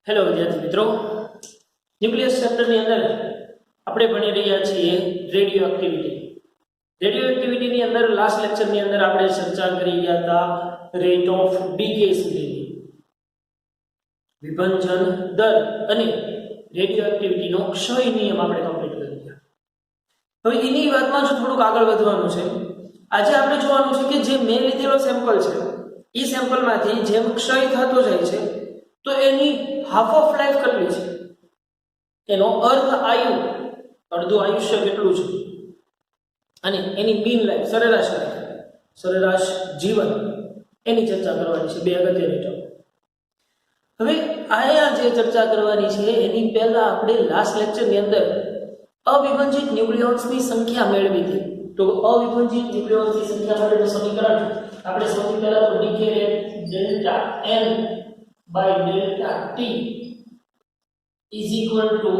Hello વિદ્યાર્થી મિત્રો, nucleus ચેપ્ટરની અંદર આપણે ભણી રહ્યા છીએ રેડિયો એક્ટિવિટી. રેડિયો એક્ટિવિટીની અંદર લાસ્ટ લેક્ચરની અંદર આપણે ચર્ચા કરી ગયા હતા રેટ ઓફ ડીકે સુધીની, વિભંજન દર અને રેડિયો એક્ટિવિટીનો ક્ષય નિયમ આપણે કમ્પ્લીટ કરી ગયા. હવે એની વાતમાં જો થોડુંક આગળ વધવાનું છે, આજે આપણે જોવાનું છે કે જે મેં લીધેલો સેમ્પલ છે એ સેમ્પલમાંથી જેમ ક્ષય થતો જાય છે તો એની હાફ ઓફ લાઈફ કેટલી છે, એનો અર્ધ આયુ, અડધું આયુષ્ય કેટલું છે, અને એની મીન લાઈફ, સરેરાશ જીવન, એની ચર્ચા કરવાની છે. બે અગત્યની ટર્મ. હવે આયા જે ચર્ચા કરવાની છે એની પહેલા આપણે લાસ્ટ લેક્ચરની અંદર અવિભાજિત ન્યુક્લિયોન્સની સંખ્યા મેળવી હતી. તો અવિભાજિત ન્યુક્લિયોન્સની સંખ્યા માટેનું સમીકરણ આપણે સૌથી પહેલા તો decay rate delta n by delta t is equal to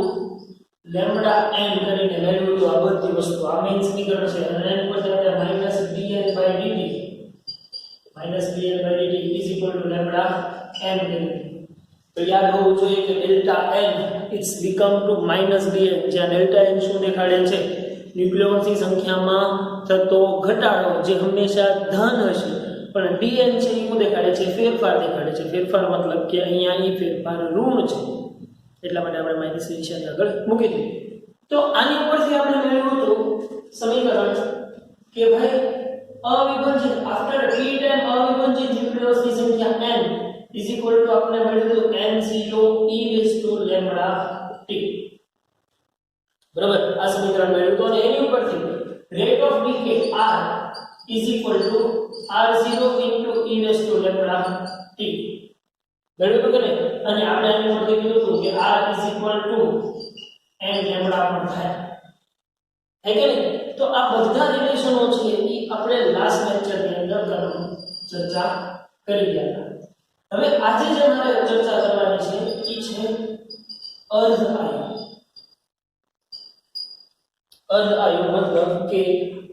lambda n કરીને મેળવ્યું તો આ બધી વસ્તુ આ મેઇન સમીકરણ છે. અને n પર આપણે minus dn by dt is equal to lambda n કરીને તો યાદ હોવું જોઈએ કે delta n it's become to minus dn, જ્યાં delta n શું દેખાડે છે, ન્યુક્લિયોન્સની સંખ્યામાં થતો ઘટાડો જે હંમેશા ધન હશે, પણ dn છે એ શું દેખાડે છે, ફેરફાર દેખાડે છે. ફેરફાર મતલબ કે અહીંયા એ ફેરફાર ઋણ છે, એટલા માટે આપણે માઇનસ નિશાની આગળ મૂકી દીધી. તો આની ઉપરથી આપણે મેળવ્યું હતું સમીકરણ કે ભાઈ અવિભાજિત આફ્ટર t ટાઈમ અવિભાજિત ન્યુક્લિયોસની સંખ્યા n ઇઝ ઇક્વલ ટુ આપણે મેળવ્યું હતું n0 e raised to lambda t. બરાબર, આ સમીકરણ મેળવ્યું હતું અને એની ઉપરથી rate of decay r is equal to r0 into e raised to lambda t મેળવ્યું કે નહીં. અને આપણે આની ઉપરથી કીધું હતું કે r is equal to n lambda પણ થાય કે નહીં. તો આ બધા રિલેશનો છે એ આપણે લાસ્ટ લેક્ચરની અંદર ચર્ચા કરી ગયા હતા. હવે આજે જે મારે ચર્ચા કરવાની છે એ છે અર્ધ આયુ. અર્ધ આયુ મતલબ કે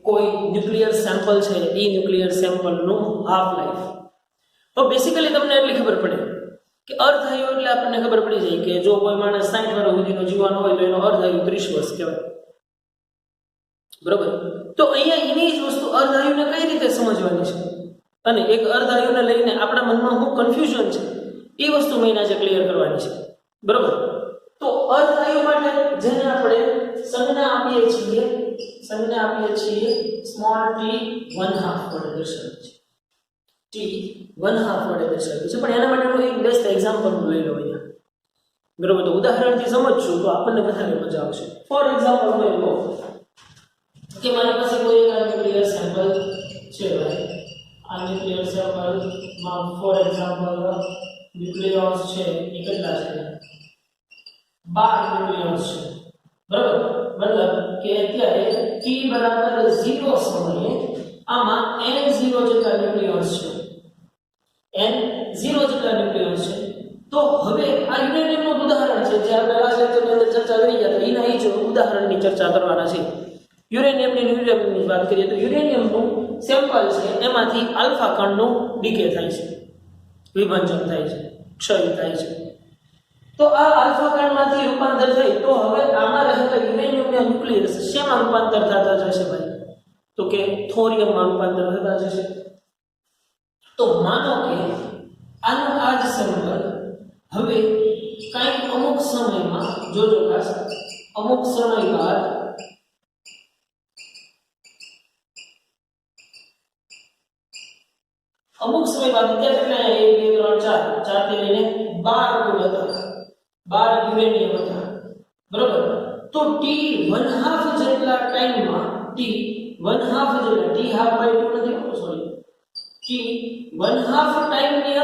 કોઈ ન્યુક્લિયર સેમ્પલ છે એ ન્યુક્લિયર સેમ્પલનું હાફ લાઈફ. તો બેસિકલી તમને એટલી ખબર પડે કે અર્ધ આયુ એટલે આપણને ખબર પડી જાય કે જો કોઈ માણસ 60 વર્ષ સુધીનો જીવવાનો હોય તો એનો અર્ધ આયુ 30 વર્ષ કહેવાય. બરોબર, તો અહીંયા એની જ વસ્તુ અર્ધ આયુને કઈ રીતે સમજવાની છે અને એક અર્ધ આયુને લઈને આપણા મનમાં શું કન્ફ્યુઝન છે એ વસ્તુ મેં આજે ક્લિયર કરવાની છે. બરોબર, તો અર્ધ આયુ માટે જેને આપણે સંજ્ઞા આપીએ છીએ સ્મોલ t 1/2 વડે દર્શાવીએ છીએ. t 1/2 વડે દર્શાવીએ છીએ, પણ એના માટેનું એક બેસ્ટ એક્ઝામ્પલ હું લઈ લઉં અહીંયા. બરોબર, તો ઉદાહરણથી સમજશું તો આપણને વધારે મજા આવશે. ફોર એક્ઝામ્પલ હું લો કે મારી પાસે કોઈ એક ન્યુક્લિયર સેમ્પલ છે ભાઈ. આ ન્યુક્લિયર સેમ્પલમાં ફોર એક્ઝામ્પલ ન્યુક્લિયોન્સ છે એ કેટલા છે, 12 ન્યુક્લિયોન્સ છે. બરાબર, મતલબ કે અત્યારે t બરાબર 0 સમયે આમાં n0 જેટલા ન્યુક્લિયોન્સ છે, n0 જેટલા ન્યુક્લિયોન્સ છે. તો હવે આ યુરેનિયમનું ઉદાહરણ છે જે આપણે લાસ્ટ લેક્ચરની અંદર ચર્ચા કરી ગયા હતા, એના જ ઉદાહરણની ચર્ચા કરવાના છે. યુરેનિયમની વાત કરીએ તો યુરેનિયમનું સેમ્પલ છે, એમાંથી આલ્ફા કણનું ડીકે થાય છે, વિભાજન થાય છે, ક્ષય થાય છે. તો આ આલ્ફા કણમાંથી રૂપાંતર થઈ તો હવે આમાં રહેલા યુરેનિયમના ન્યુક્લિયસ શેમાં રૂપાંતર થતા જશે ભાઈ, તો કે થોરિયમમાં રૂપાંતર થતા જશે. તો માનો કે આનું આ જ સેમ્પલ હવે કંઈક અમુક સમયમાં જોજો ખાસ, અમુક સમય બાદ અત્યારે કેટલા 1 2 3 4 થી લઈને 12 કુલ હતા, 12 યુરેનિયમ હતા. બરોબર, તો t 1/2 જેટલા ટાઈમમાં t 1/2 જેટલા t હાફ બાય 2 નથી, સોરી, t 1/2 ટાઈમની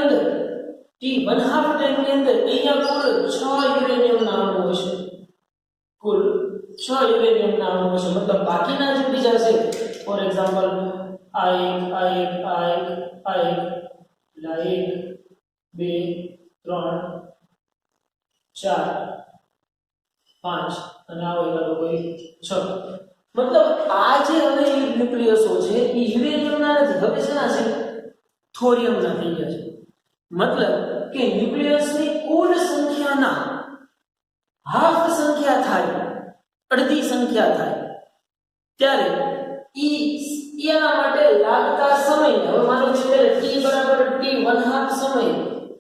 અંદર અહીંયા કુલ 6 યુરેનિયમના અણુ હશે, કુલ 6 યુરેનિયમના અણુ હશે. મતલબ બાકીના જે બીજા છે, ફોર એક્ઝામ્પલ આ એક 1 2 3 4 5 અને આવો એકાદો કોઈ 6. મતલબ આ જે હવે ન્યુક્લિયસો છે એ યુરેનિયમના નથી, હવે શેના છે, થોરિયમના થઈ ગયા છે. મતલબ કે ન્યુક્લિયસની કુલ સંખ્યાના હાફ સંખ્યા થાય, અડધી સંખ્યા થાય, ત્યારે એના માટે લાગતા સમય, હવે માનો કે t બરાબર t1/2 સમય,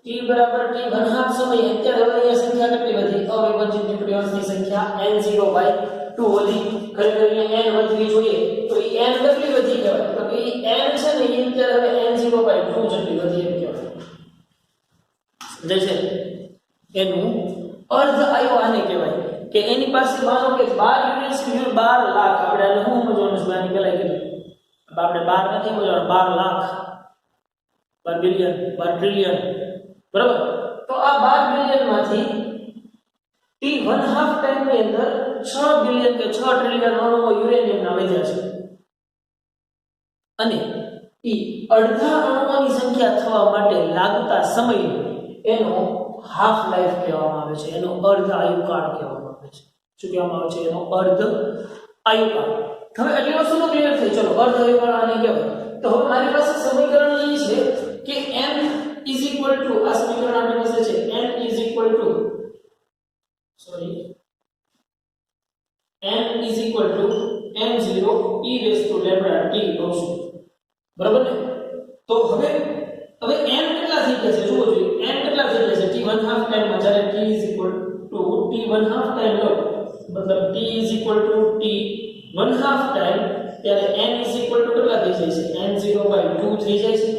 t બરાબર t1/2 સમય, અત્યારે હવે અહીંયા સંખ્યા કેટલી વધી? અવિભાજિત ન્યુક્લિયસની સંખ્યા n0/2 વધી. ખરેખર અહીંયા n વધવી જોઈએ, તો એ n કેટલી વધી કહેવાય? તો કે n છે ને એ અત્યારે હવે n0/2 જેટલી વધી એમ કહેવાય. સમજાય છે? એનું અર્ધ આયુ આને કહેવાય કે એની પાસે માનો કે 12 યુનિટ્સ 12 લાખ, આપણે આને શું સમજવાનું છે? આની પહેલા કીધું આપણે 12 નથી સમજવાનું, 12 લાખ, 12 બિલિયન, 12 ટ્રિલિયન, બરાબર? તો આ 12 બિલિયન માંથી t1/2 ટાઈમ ની અંદર 6 બિલિયન કે 6 ટ્રિલિયન અણુઓ યુરેનિયમના વધ્યા છે, અને એ અડધા અણુઓની સંખ્યા થવા માટે લાગતા સમય એનો હાફ લાઈફ કહેવામાં આવે છે, એનો અર્ધ આયુકાળ કહેવામાં આવે છે. શું કહેવામાં આવે છે? એનો અર્ધ આયુકાળ. હવે એટલી વસ્તુ ક્લિયર થઈ. ચલો, અર્ધ આયુકાળ આને કહેવાય. તો હવે મારી પાસે સમીકરણ એ છે કે n આ સમીકરણ આપણી પાસે છે n n e λT કહું, બરાબર ને? તો હવે n કેટલા થઈ ગયા છે જુઓ જોઈએ. n કેટલા થઈ ગયા છે? t1/2 ટાઈમ માં જ્યારે t1/2 ટાઈમ લો, મતલબ t1/2 ટાઈમ, ત્યારે n કેટલા થઈ જાય છે? n0/2 થઈ જાય છે.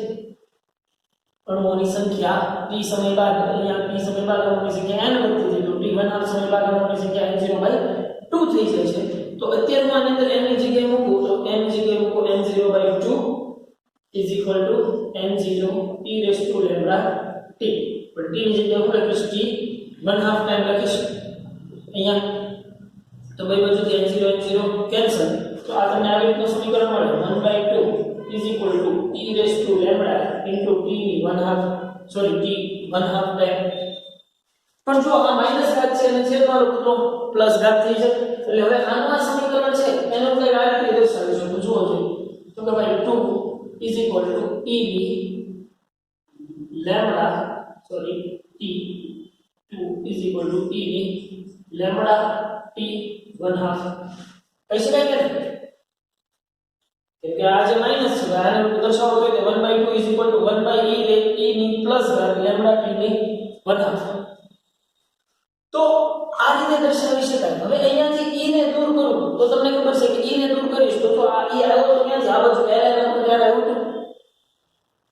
અણુઓની સંખ્યા t સમય બાદ, અહીંયા t સમય બાદ અણુઓની સંખ્યા n વધતી થઈ, તો t1/2 સમય બાદ અણુઓની સંખ્યા n0/2 થઈ જાય છે. તો અત્યારે હું આની અંદર n ની જગ્યાએ મૂકું, તો n ની જગ્યાએ મૂકું n0/2 is equal to n0 e raised to lambda t. પણ t ની જગ્યાએ હું લખીશ t1/2 ટાઈમ લખીશ અહીંયા. તો બે બાજુથી n0 કેન્સલ, તો આ તમને આવી રીતનું સમીકરણ મળે 1/2 is equal to e raised to lambda into t ની 1/2 ટાઈમ. પણ જો આ માઈનસ ઘાત છે અને છેદમાં લખું તો પ્લસ ઘાત થઈ જાય. એટલે હવે આનું આ સમીકરણ છે એનો કઈ આ રીતે દર્શાવીશું. તો જુઓ જોઈએ, તો કે ભાઈ 2 is equal to EB lambda t 2 is equal to EB lambda t1/2 કહી શકાય કે કેમ કે આ જે માઈનસ છે આને દર્શાવવો હોય તો 1/2 is equal to 1/e ની પ્લસ ઘાત lambda t ની 1/2. તો આ રીતે દર્શાવી શકાય. હવે અહીંયાથી e ને દૂર કરું તો તમને ખબર છે કે e ને દૂર કરીશ તો આ e આવ્યો તો ક્યાંથી? આ બાજુ ln હતું ત્યારે આવ્યું હતું.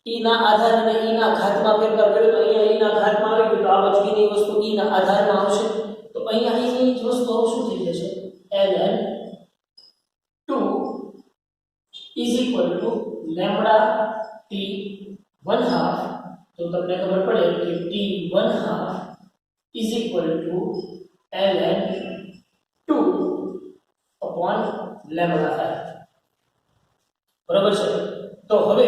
e ના આધાર અને e ના ઘાતમાં ફેરફાર કર્યો તો અહીંયા e ના ઘાતમાં આવી ગયું, તો આ બાજુ e ની વસ્તુ e ના આધારમાં આવશે. તો અહીંયા e ની વસ્તુ શું થઈ જશે? ln 2 is equal to lambda t1/2. તો તમને ખબર પડે કે t1/2 is equal to ln 2 upon lambda. બરાબર છે? તો હવે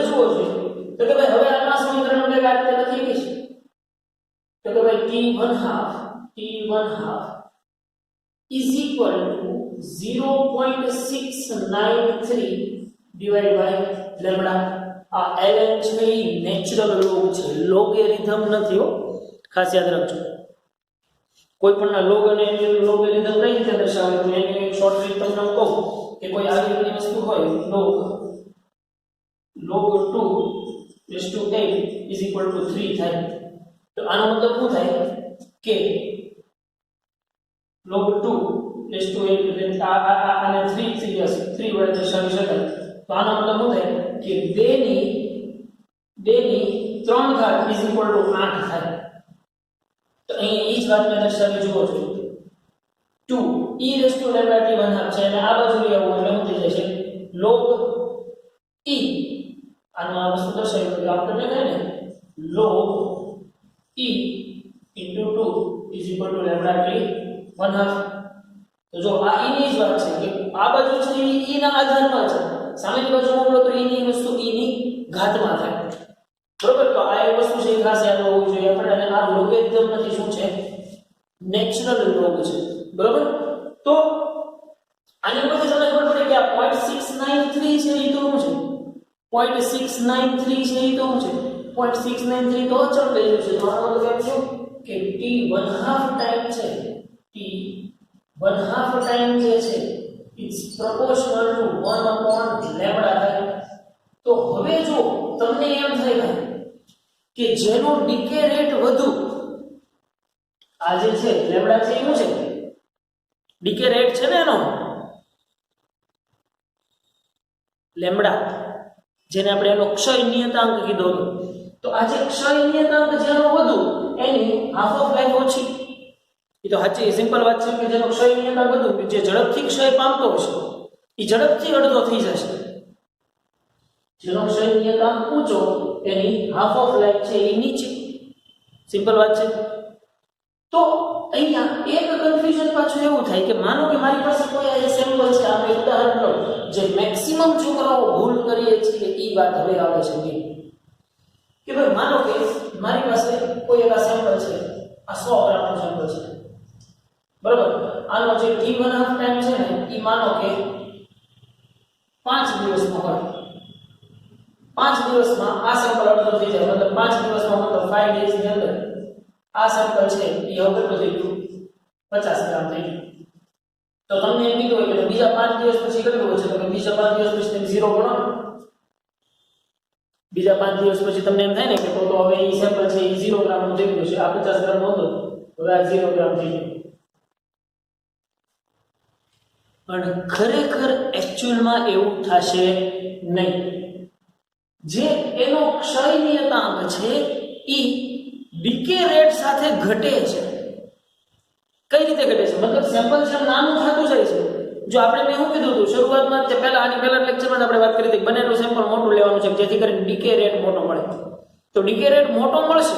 જુઓ જોઈએ, તો કે ભાઈ હવે આના સમીકરણ કઈ આ રીતે લખી ગઈ છે. તો કે ભાઈ t1/2 is equal to 0.693 divided by lambda. આ ln છે એ નેચરલ લોગ છે, લોગેરિધમ નથી હો, ખાસ યાદ રાખજો. કોઈ પણ ના લોગ અને લોગેરિધમ કઈ રીતે દર્શાવે તો એની એક શોર્ટ ટ્રીક તમને કહું કે કોઈ આવી રીતની વસ્તુ હોય, log 2 is to 8 is equal to 3 થાય. તો આનો મતલબ શું થાય કે log 2 is to 8 એટલે આને 3 થઈ જશે, 3 વડે દર્શાવી શકાય. તો આનો મતલબ શું થાય કે 2 ની 3 ઘાત is equal to 8 થાય. તો અહીં એ જ વાતને દર્શાવી જુઓ છો, 2 e raised to lambda t1/2 છે અને આ બાજુ લઈ આવું એટલે શું થઈ જશે log e. આનો આ વસ્તુ દર્શાવી તો આપણે કહે ને log e into 2 is equal to lambda t1/2. તો જો આ e ની જ વાત છે કે આ બાજુ છે e ના આધારમાં છે, સામેની બાજુ મોકલો તો e ની વસ્તુ e ની ઘાતમાં થાય. બરોબર? તો આ એક વસ્તુ છે ખાસ યાદ હોવું જોઈએ આપણે. અને આ લોગેરિધમ નથી, શું છે? નેચરલ લોગ છે. બરોબર? તો આની ઉપરથી તમને ખબર પડે કે આ 0.693 છે એ 0.693 છે એ તો શું છે 0.693 તો અચળ વેલ્યુ છે તો આનો મતલબ એમ થયો કે t 1/2 ટાઈમ છે t 1/2 ટાઈમ જે છે ઇટ્સ પ્રોપોર્શનલ ટુ 1/λ થાય તો હવે જો તમને એમ થાય કે જેનો ડીકે રેટ વધુ આ જે છે લેમ્ડા છે એ શું છે ડીકે રેટ છે ને એનો લેમ્ડા જેને આપણે એનો ક્ષય નિયતાંક કીધો હતો તો આ જે ક્ષય નિયતાંક જેનો વધુ એની હાફ ઓફ લાઈફ ઓછી એ તો સાચી સિમ્પલ વાત છે કે જેનો ક્ષય નિયતાંક વધુ જે ઝડપથી ક્ષય પામતો હશે એ ઝડપથી અડધો થઈ જશે જેનો ક્ષય નિયતાંક ઊંચો એની હાફ ઓફ લાઈફ છે એ નીચે સિમ્પલ વાત છે તો અહીંયા એક કન્ફ્યુઝન પાછું એવું થાય કે માનો કે મારી પાસે કોઈ આ સેમ્પલ છે આપણે ઉદાહરણ લો જે મેક્સિમમ છોકરાઓ ભૂલ કરીએ છીએ એ વાત હવે આવે છે કે ભાઈ માનો કે મારી પાસે કોઈ એવા સેમ્પલ છે આ 100 ગ્રામનું સેમ્પલ છે બરાબર આનો જે t1/2 ટાઈમ છે ને એ માનો કે 5 દિવસમાં હોય 5 દિવસમાં આ સેમ્પલ અડધો થઈ જાય મતલબ 5 દિવસમાં મતલબ 5 ડેઝ ની અંદર આ સેમ્પલ છે એ હવે કેટલું થઈ ગયું 50 ગ્રામ થઈ ગયું તો તમને એમ કીધું હોય કે બીજા 5 દિવસ પછી કેટલું છે તો કે બીજા 5 દિવસ પછી તમે 0 ગણો બીજા 5 દિવસ પછી તમને એમ થાય ને કે તો હવે એ સેમ્પલ છે એ 0 ગ્રામ નું થઈ ગયું છે આ 50 ગ્રામ નું હતું હવે આ 0 ગ્રામ થઈ ગયું પણ ખરેખર એક્ચ્યુઅલમાં એવું થશે નહીં જે એનો ક્ષય નિયતાંક છે ઈ ડીકે રેટ સાથે ઘટે છે કઈ રીતે ઘટે છે મતલબ સેમ્પલ છે નાનું થતું જાય છે જો આપણે મેં શું કીધું હતું શરૂઆતમાં તે પહેલા લેક્ચરમાં આપણે વાત કરી હતી બંનેનું સેમ્પલ મોટું લેવાનું છે જેથી કરીને ડીકે રેટ મોટો મળે તો ડીકે રેટ મોટો મળશે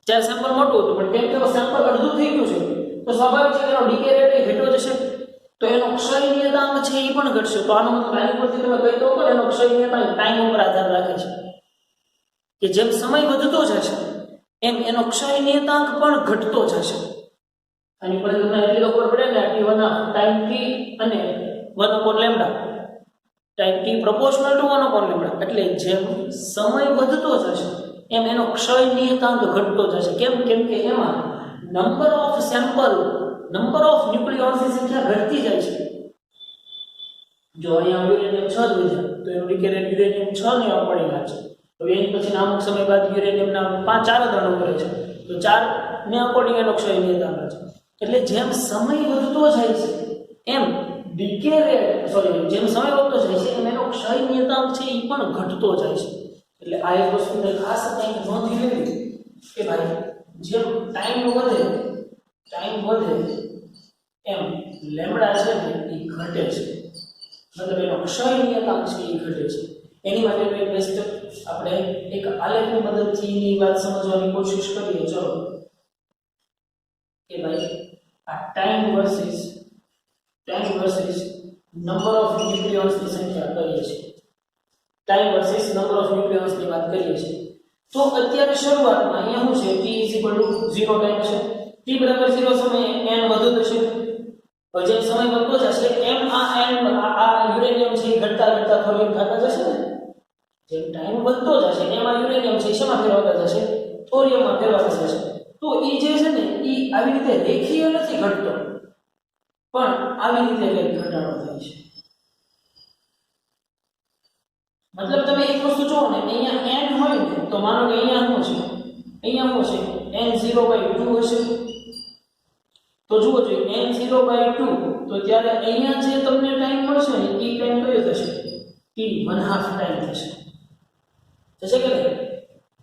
જ્યારે સેમ્પલ મોટું હતું પણ કેમ કે સેમ્પલ અડધું થઈ ગયું છે તો સ્વાભાવિક છે કે એનો ડીકે રેટ ઘટ્યો જશે તો એનો ક્ષય નિયતાંક છે એ પણ ઘટશે તો આનો મતલબ આની પરથી તમે કહી દો કે એનો ક્ષય નિયતાંક ટાઈમ ઉપર આધાર રાખે છે કે જેમ સમય વધતો જશે એમ એનો ક્ષય નિયતાંક પણ ઘટતો જશે આની પર તમને એટલી ખબર પડે ને t1/2 ટાઈમ t અને 1/λ ટાઈમ t પ્રોપોર્શનલ ટુ 1/λ એટલે જેમ સમય વધતો જશે એમ એનો ક્ષય નિયતાંક ઘટતો જશે કેમ કે એમાં number of sample number of ન્યુક્લિયોન્સની સંખ્યા ઘટતી જાય છે જો અહીંયા યુરેનિયમ 6 લીધા તો એનું ડીકે રેટ યુરેનિયમ 6 ને પડેલા છે તો એની પછી અમુક સમય બાદ યુરેનિયમના 4 અણુ કરે છે તો 4 ને અકોર્ડિંગ એનો ક્ષય નિયતાંક છે એટલે જેમ સમય વધતો જાય છે એમ ડીકે રેટ જેમ સમય વધતો જાય છે એમ એનો ક્ષય નિયતાંક છે એ પણ ઘટતો જાય છે એટલે આ એક વસ્તુને ખાસ કંઈક નોંધી લેવી કે ભાઈ જેમ ટાઈમ વધે એમ લેમ્ડા છે ને એ ઘટે છે મતલબ એનો ક્ષય નિયતાંક છે એ ઘટે છે એની માટે એક બેસ્ટ આપણે એક આલેખની મદદથી એની વાત સમજવાની કોશિશ કરીએ ચલો કે ભાઈ આ ટાઈમ વર્સિસ નંબર ઓફ ન્યુક્લિયોન્સની સંખ્યા કરીએ છીએ ટાઈમ વર્સિસ નંબર ઓફ ન્યુક્લિયોન્સની વાત કરીએ છીએ તો અત્યારે શરૂઆતમાં અહીંયા શું છે t 0 ટાઈમ છે t બરાબર 0 સમયે n વધુ થશે જેમ સમય વધતો જશે એમ આ યુરેનિયમ છે ઘટતા થોરિયમ થતા જશે ને જેમ ટાઈમ વધતો જશે એમ આ યુરેનિયમ છે શેમાં ફેરવાતા જશે થોરિયમમાં ફેરવાતા જશે તો એ જે છે ને એ આવી રીતે રેખીય નથી ઘટતો પણ આવી રીતે કંઈક ઘટાડો થાય છે મતલબ તમે એક વસ્તુ જુઓ ને અહીંયા n હોય ને તો માનો કે અહીંયા શું છે n0/2 હશે તો જુઓ જોઈએ n0/2 તો ત્યારે અહીંયા જે તમને ટાઈમ મળશે ને એ ટાઈમ કયો થશે t1/2 ટાઈમ થશે કે નહીં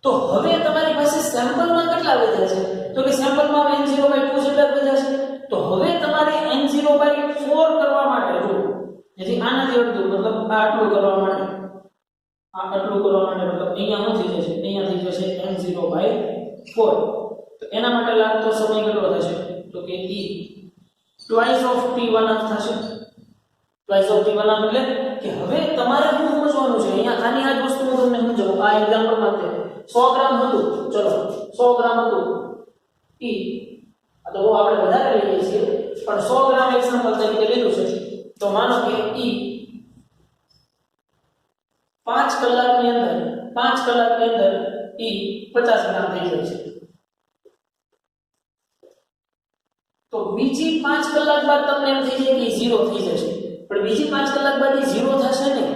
તો હવે તમારી પાસે સેમ્પલમાં કેટલા વધ્યા છે તો કે સેમ્પલમાં n0/2 જેટલા વધ્યા છે તો હવે તમારે n0/4 કરવા માટે જો જેથી આનાથી અડધું મતલબ આટલું કરવા માટે મતલબ અહીંયા શું થઈ જશે અહીંયા થઈ જશે n0/4 તો એના માટે લાગતો સમય કેટલો થશે તો કે e twice of t1/2 થશે twice of t1/2 એટલે કે હવે તમારે શું સમજવાનું છે અહીંયા આની આ જ વસ્તુ હું તમને સમજાવું આ એક્ઝામ્પલ માટે 100 ગ્રામ હતું ચલો 100 ગ્રામ હતું e આ તો આપણે વધારે લઈએ છીએ પણ 100 ગ્રામ એક્ઝામ્પલ તરીકે લીધું છે તો માનો કે e 5 કલાકની અંદર ઈ 50 ગ્રામ થઈ જાય છે. તો બીજી 5 કલાક બાદ તમને એમ થઈ જાય કે 0 થઈ જશે, પણ બીજી 5 કલાક બાદ એ 0 થશે નહીં,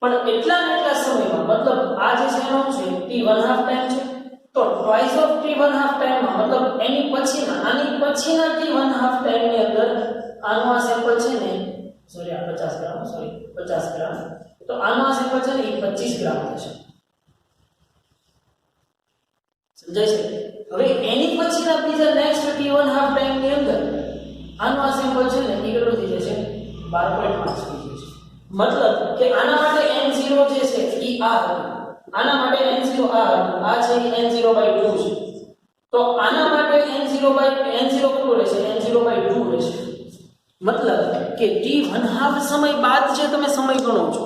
પણ એટલા સમયમાં, મતલબ આ જે છે એનો છે t1/2 ટાઈમ છે, તો twice of t1/2 ટાઈમમાં, મતલબ આની પછીના t1/2 ટાઈમની અંદર આનો આ સેમ્પલ છે ને, સોરી આ 50 ગ્રામ, તો આનો આ સેમ્પલ છે ને એ 25 ગ્રામ થશે. સમજાય છે? હવે એની પછીના બીજા નેક્સ્ટ t1/2 ટાઈમની અંદર આનો આ સેમ્પલ છે ને એ કેટલો થઈ જશે? 12.5 થઈ જશે. મતલબ કે આના માટે n0 જે છે એ આ હતું, આના માટે n0 આ હતું, આ છે n0/2 છે. તો આના માટે n0 કેટલું રહેશે? n0/2 રહેશે. મતલબ કે t1/2 સમય બાદ જે તમે સમય ગણો છો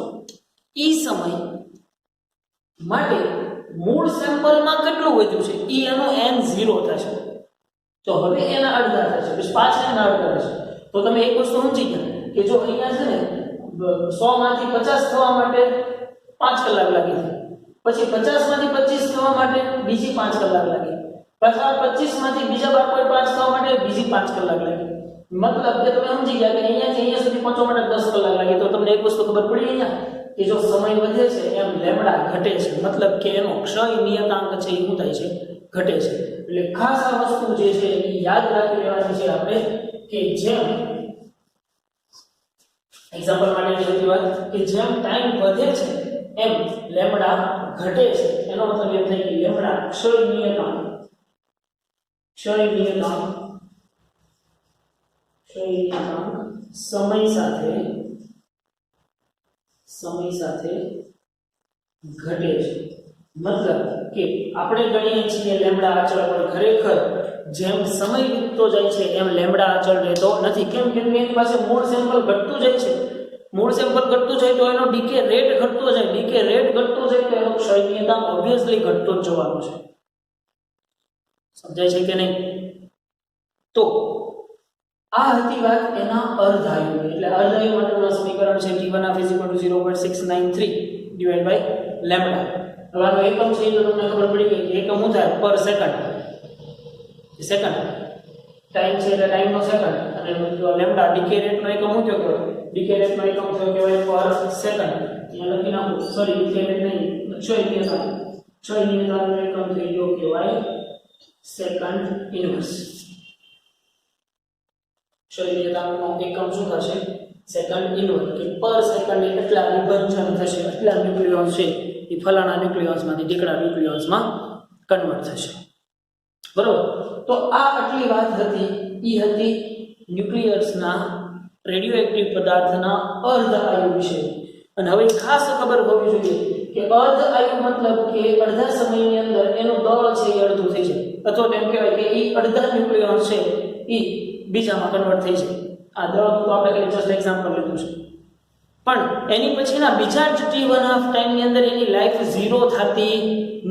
ઈ સમય માટે મૂળ સેમ્પલમાં કેટલું વધ્યું છે ઈ એનો n0 થશે. તો હવે એના અડધા થશે, પછી પાછા એના અડધા થશે. તો તમે એક વસ્તુ સમજી ગયા કે જો અહીંયા છે ને 100 માંથી 50 થવા માટે 5 કલાક લાગી છે, પછી 50 માંથી 25 થવા માટે બીજી 5 કલાક લાગી, પાછા 25 માંથી બીજા 12.5 થવા માટે બીજી 5 કલાક લાગી. મતલબ કે તમે સમજી ગયા કે અહીંયાથી અહીંયા સુધી પહોંચવા માટે 10 કલાક લાગી. તો તમને એક વસ્તુ ખબર પડી અહીંયા કે જો સમય વધે છે એમ લેમ્ડા ઘટે છે, મતલબ કે એનો ક્ષય નિયતાંક છે એ શું થાય છે? ઘટે છે. એટલે ખાસ આ વસ્તુ જે છે એ યાદ રાખી લેવાની છે આપણે કે જેમ એક્ઝામ્પલ માટેની બધી વાત કે જેમ ટાઈમ વધે છે એમ લેમ્ડા ઘટે છે. એનો મતલબ એમ થાય કે લેમ્ડા ક્ષય નિયતાંક સમય સાથે ઘટે છે. મતલબ કે આપણે ગણીએ છીએ લેમ્ડા અચળ, પણ ખરેખર જેમ સમય વીતતો જાય છે એમ લેમ્ડા અચળ રહેતો નથી. કેમ કે એની પાસે મૂળ સેમ્પલ ઘટતું જાય છે, મૂળ સેમ્પલ ઘટતું જાય તો એનો ડીકે રેટ ઘટતો જાય, તો એનો ક્ષય નિયતાંક ઓબ્વિયસલી ઘટતો જ જવાનો છે. સમજાય છે કે નહીં? તો આ હતી વાત એના અર્ધાયુ. એટલે અર્ધાયુ માટેનું સમીકરણ છે t1/2 = 0.693 / લેમ્ડા. હવે આનો એકમ છે તો તમને ખબર પડી ગઈ કે એકમ શું થાય? પર સેકન્ડ. ટાઈમ છે એટલે ટાઈમનો સેકન્ડ, અને લેમ્ડા ડીકે રેટનો એકમ શું થયો? ડીકે રેટનો એકમ થયો કહેવાય પર સેકન્ડ. અહીંયા લખી નાખું, સોરી ડીકે રેટ નહીં, ક્ષય નિયતાંકનો એકમ થઈ ગયો કહેવાય સેકન્ડ ઇન્વર્સ. ક્ષય નિયતાંકનો એકમ શું થશે? Second inverse. કે પર સેકન્ડ એટલા વિભજન થશે, એટલા ન્યુક્લિયોન્સ છે એ ફલાણા ન્યુક્લિયોન્સમાંથી ઢીકડા ન્યુક્લિયોન્સમાં કન્વર્ટ થશે. બરોબર? તો આ આટલી વાત હતી, એ હતી ન્યુક્લિયસના રેડિયોએક્ટિવ પદાર્થના અર્ધ આયુ વિશે. અને હવે ખાસ ખબર હોવી જોઈએ કે અર્ધ આયુ મતલબ કે અડધા સમયની અંદર એનું દળ છે એ અડધું થઈ જાય, અથવા તો એમ કહેવાય કે એ અડધા ન્યુક્લિયોન્સ છે એ બીજામાં કન્વર્ટ થઈ જાય. આ દળ તો આપણે જસ્ટ એક્ઝામ્પલ લીધું છે, પણ એની પછીના બીજા જ t1/2 ટાઈમની અંદર એની લાઈફ 0 થતી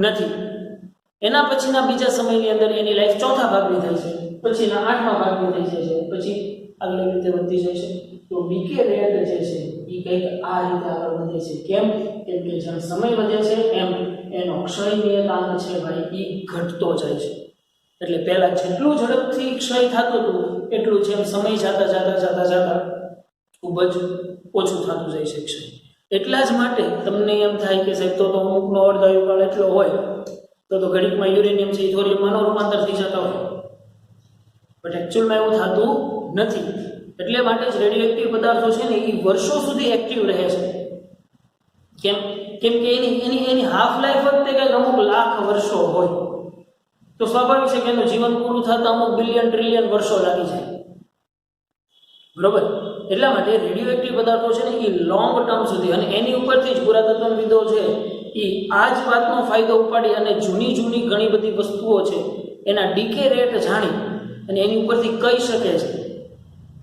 નથી. એના પછીના બીજા સમયની અંદર એની લાઈફ ચોથા ભાગની થાય છે, પછીના 8મા ભાગની થઈ જાય છે, પછી આગળ રીતે વધતી જાય છે. તો ડીકે રેટ જે છે એ કંઈક આ રીતે આગળ વધે છે. કેમ કે જેમ સમય વધે છે એમ એનો ક્ષય નિયતાંક છે ભાઈ એ ઘટતો જાય છે. એટલે પહેલા જેટલું ઝડપથી ક્ષય થતું હતું એટલું જેમ સમય જતા ખૂબ જ ઓછું થતું જાય છે ક્ષય. એટલા જ માટે તમને એમ થાય કે સાહેબ તો અમુકનો અર્ધાયુકાળ એટલો હોય તો ઘડીકમાં યુરેનિયમ છે એ થોરિયમમાં રૂપાંતર થઈ જતા હોય, બટ એકચ્યુઅલમાં એવું થતું નથી. એટલે માટે જ રેડિયોએક્ટિવ પદાર્થો છે ને એ વર્ષો સુધી એક્ટિવ રહે છે. કેમ કે એની હાફ લાઈફ વખતે કંઈક અમુક લાખ વર્ષો હોય, તો સ્વાભાવિક છે કે એનું જીવન પૂરું થતા અમુક બિલિયન ટ્રિલિયન વર્ષો લાગી જાય. બરોબર? એટલા માટે રેડિયોએક્ટિવ પદાર્થો છે ને એ લોંગ ટર્મ સુધી, અને એની ઉપરથી જ પુરાતત્વવિદો છે એ આ જ વાતનો ફાયદો ઉપાડી અને જૂની ઘણી બધી વસ્તુઓ છે એના ડીકે રેટ જાણી અને એની ઉપરથી કહી શકે છે,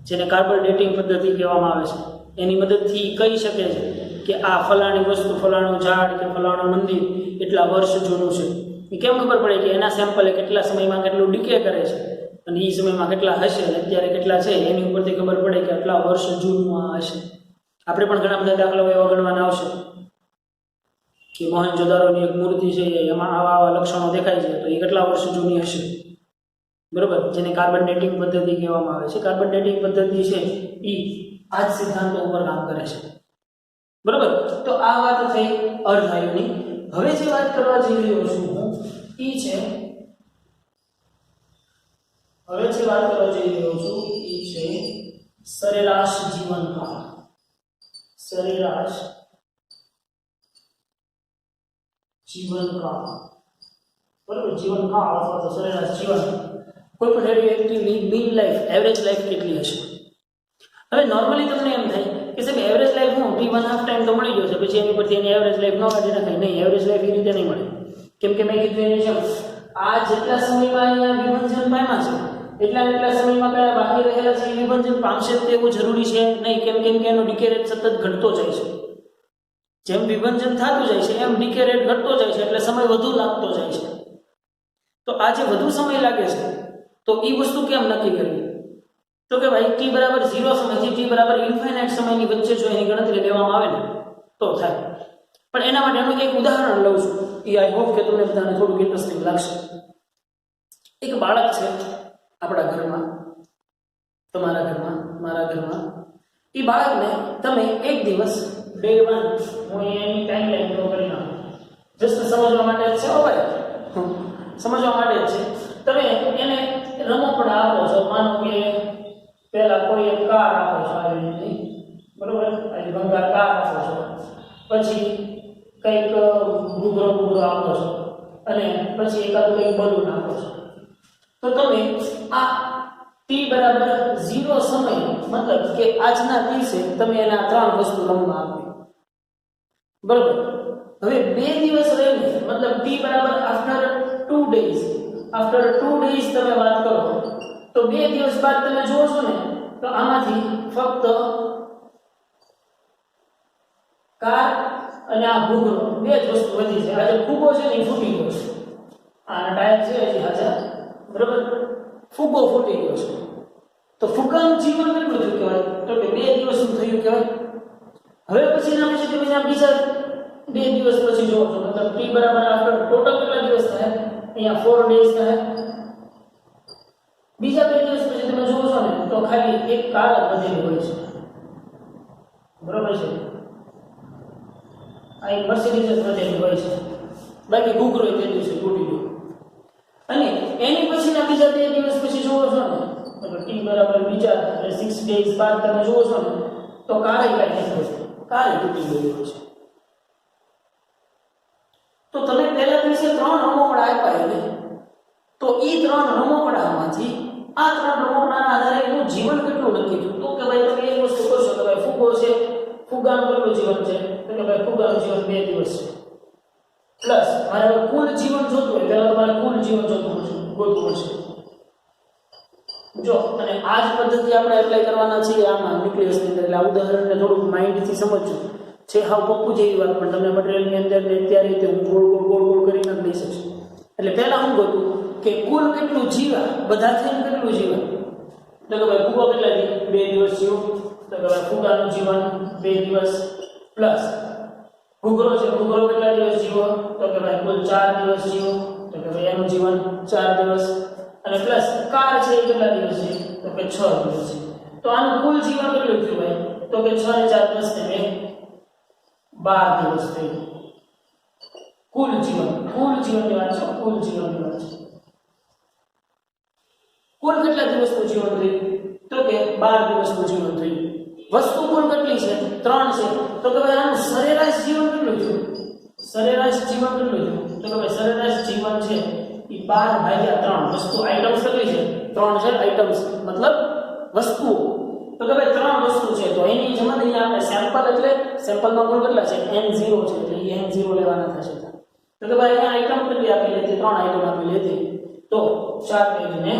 જેને કાર્બન ડેટિંગ પદ્ધતિ કહેવામાં આવે છે, એની મદદથી કહી શકે છે કે આ ફલાણી વસ્તુ, ફલાણું ઝાડ કે ફલાણું મંદિર એટલા વર્ષ જૂનું છે. એ કેમ ખબર પડે કે એના સેમ્પલે કેટલા સમયમાં કેટલું ડીકે કરે છે અને એ સમયમાં કેટલા હશે અને અત્યારે કેટલા છે એની ઉપરથી ખબર પડે કે આટલા વર્ષ જૂનું આ હશે. આપણે પણ ઘણા બધા દાખલાઓ એવા ગણવાના આવશે. કે મોહેનજોદારોની એક મૂર્તિ છે એમાં આવા આવા લક્ષણો દેખાય છે, તો એ કેટલા વર્ષ જૂની હશે, બરોબર, જેને કાર્બન ડેટિંગ પદ્ધતિ કહેવામાં આવે છે. કાર્બન ડેટિંગ પદ્ધતિ છે એ આ જ સિદ્ધાંતો ઉપર કામ કરે છે, બરોબર. તો આ વાત થઈ અર્ધાયુની. હવે જે વાત કરવા જઈ રહ્યો છું હું એ છે, હવે જે વાત કરવા જઈ રહ્યો છું એ છે સરેરાશ જીવનકાળ. સરેરાશ જીવનકાળ, બરોબર. જીવનકાળ અથવા તો સરેરાશ જીવન, કોઈ પણ રેડિયોએક્ટિવની મીન લાઈફ, એવરેજ લાઈફ કેટલી હશે. હવે નોર્મલી તમને એમ થાય કે સાહેબ એવરેજ લાઈફ હું T1/2 ટાઈમ તો મળી ગયો છે, પછી એની પરથી એની એવરેજ લાઈફ ન કાઢી નખાય. નહીં, એવરેજ લાઈફ એ રીતે નહીં મળે, કેમ કે મેં કીધું એની જેમ આ જેટલા સમયમાં અહીંયા વિભંજન પામ્યા છે એટલા સમયમાં કયા બાકી રહેલા છે એ વિભંજન પામશે તેવું જરૂરી છે નહીં. કેમ કે એનો ડીકે રેટ સતત ઘટતો જાય છે. જેમ વિભંજન થતું જાય છે એમ ડીકે રેટ ઘટતો જાય છે, એટલે સમય વધુ લાગતો જાય છે. તો આ જે વધુ સમય લાગે છે તો એ વસ્તુ કેમ નક્કી કરવી? તો કે ભાઈ t બરાબર 0 સમયથી t બરાબર ઇન્ફાઇનાઇટ સમયની વચ્ચે જો એની ગણતરી લેવામાં આવે ને તો થાય. પણ એના માટે હું એક ઉદાહરણ લઉં છું, એ આઈ હોપ કે તમને બધાને થોડુંક ઇન્ટરેસ્ટિંગ લાગશે. એક બાળક છે આપણા ઘરમાં, તમારા ઘરમાં, મારા ઘરમાં. એ બાળકને તમે એક દિવસ ડે 1, હું એની ટાઈમલાઈન ડ્રો કરી નાખું, જસ્ટ સમજવા માટે જ છે. ભાઈ સમજવા માટે જ છે. તમે એને રમકડા આપો છો, માનો કે પહેલા કોઈ એક કાર આપો છો આવી રીતે, બરોબર, આવી ભંગાર કાર આપો છો, પછી કંઈક ઘૂઘરો આપો છો, અને પછી એકાદું કંઈક બલૂન આપો છો. તો તમે આ t બરાબર 0 સમય, મતલબ કે આજના દિવસે તમે એને આ 3 વસ્તુ રમવા આપી, બરોબર. હવે 2 દિવસ રહીને, મતલબ t બરાબર આફ્ટર 2 ડેઝ, આફ્ટર 2 ડેઝ તમે વાત કરો તો 2 દિવસ બાદ તમે જોવો છો ને તો આમાંથી ફક્ત કાર અને આ ઘૂઘરો 2 જ વસ્તુ વધી છે. આ જે ફૂગો છે ને એ ફૂટી ગયો છે, આના ટાયર છે હજી હાજર, બરોબર, ફૂગો ફૂટી ગયો છે. તો ફૂગાનું જીવન કેટલું થયું કહેવાય? તો કે 2 દિવસનું થયું કહેવાય. હવે પછી એના પછી તમે બીજા 2 દિવસ પછી જોવો છો, મતલબ t બરાબર આફ્ટર ટોટલ કેટલા દિવસ થાય? અહીંયા 4 ડેઝ થાય. બીજા 2 દિવસ પછી તમે જોવો છો ને તો ખાલી એક કાર જ વધેલી હોય છે, બરોબર છે. આ એક મર્સિડીઝ જ વધેલી હોય છે, બાકી ઘૂઘરો તે દિવસે તૂટી ગયો. અને એની પછીના બીજા 2 દિવસ પછી જોવો છો ને તો t બરાબર બીજા 6 ડેઝ બાદ તમે જોવો છો ને તો કાર કાંઈ નથી હોતી, કાર તૂટી ગઈ હોય છે. તો તમે પહેલા દિવસે 3 રમકડા આપ્યા ને, તો એ 3 રમકડામાંથી આ 3 રમકડાના આધારે એનું જીવન કેટલું નક્કી થયું? તો કે ભાઈ તમે એક વસ્તુ કરશો કે ભાઈ ફૂગો છે, ફુગાનું કેટલું જીવન છે? તો કે ભાઈ ફુગાનું જીવન 2 દિવસ છે. પ્લસ મારે કુલ જીવન જોતું હોય, પહેલા તમારે કુલ જીવન ગોતવું પડશે. જો અને આ જ પદ્ધતિ આપણે એપ્લાય કરવાના છીએ આમાં ન્યુક્લિયસની અંદર. એટલે આ ઉદાહરણને થોડુંક માઇન્ડથી સમજજો. છે હાવ પપ્પુ જેવી વાત, પણ તમને મટીરિયલની અંદર ને અત્યારે રીતે હું ગોળ કરીને જ લઈ શકું. એટલે પહેલા હું ગોતું કે કુલ કેટલું જીવા, બધા થઈને કેટલું જીવા? તો કે ભાઈ ફુગો કેટલા દી? 2 દિવસ જીવો. તો કે ભાઈ ફુગાનું જીવન 2 દિવસ, પ્લસ ઘૂઘરો છે, ઘૂઘરો કેટલા દિવસ જીવો? તો કે ભાઈ કુલ 4 દિવસ જીવો. તો કે ભાઈ એનું જીવન 4 દિવસ, અને પ્લસ કાર છે એ કેટલા દિવસ છે? તો કે 6 દિવસ છે. તો આનું કુલ જીવન કેટલું થયું ભાઈ? તો કે 6 ને 4 10 ને 12 દિવસ થયું. કુલ જીવનની વાત છે, કુલ જીવનની વાત છે. કુલ કેટલા દિવસનું જીવન થયું? તો કે 12 દિવસનું જીવન થયું. વસ્તુ કુલ કેટલી છે? 3 છે. તો કે ભાઈ આનું સરેરાશ જીવન કેટલું થયું? સરેરાશ જીવન કેટલું થયું? તો કે ભાઈ સરેરાશ જીવન છે એ 12/3. વસ્તુ આઇટમ્સ કેટલી છે? 3 છે આઇટમ્સ, મતલબ વસ્તુઓ. તો કે ભાઈ 3 વસ્તુ છે. તો એની જમા અહીંયા આપણે સેમ્પલ, એટલે સેમ્પલમાં કુલ કેટલા છે? n0 છે, એટલે એ n0 લેવાના થશે. તો કે ભાઈ અહીંયા આઇટમ કેટલી આપી લેતી? 3 આઇટમ આપી લેતી. તો 4 ને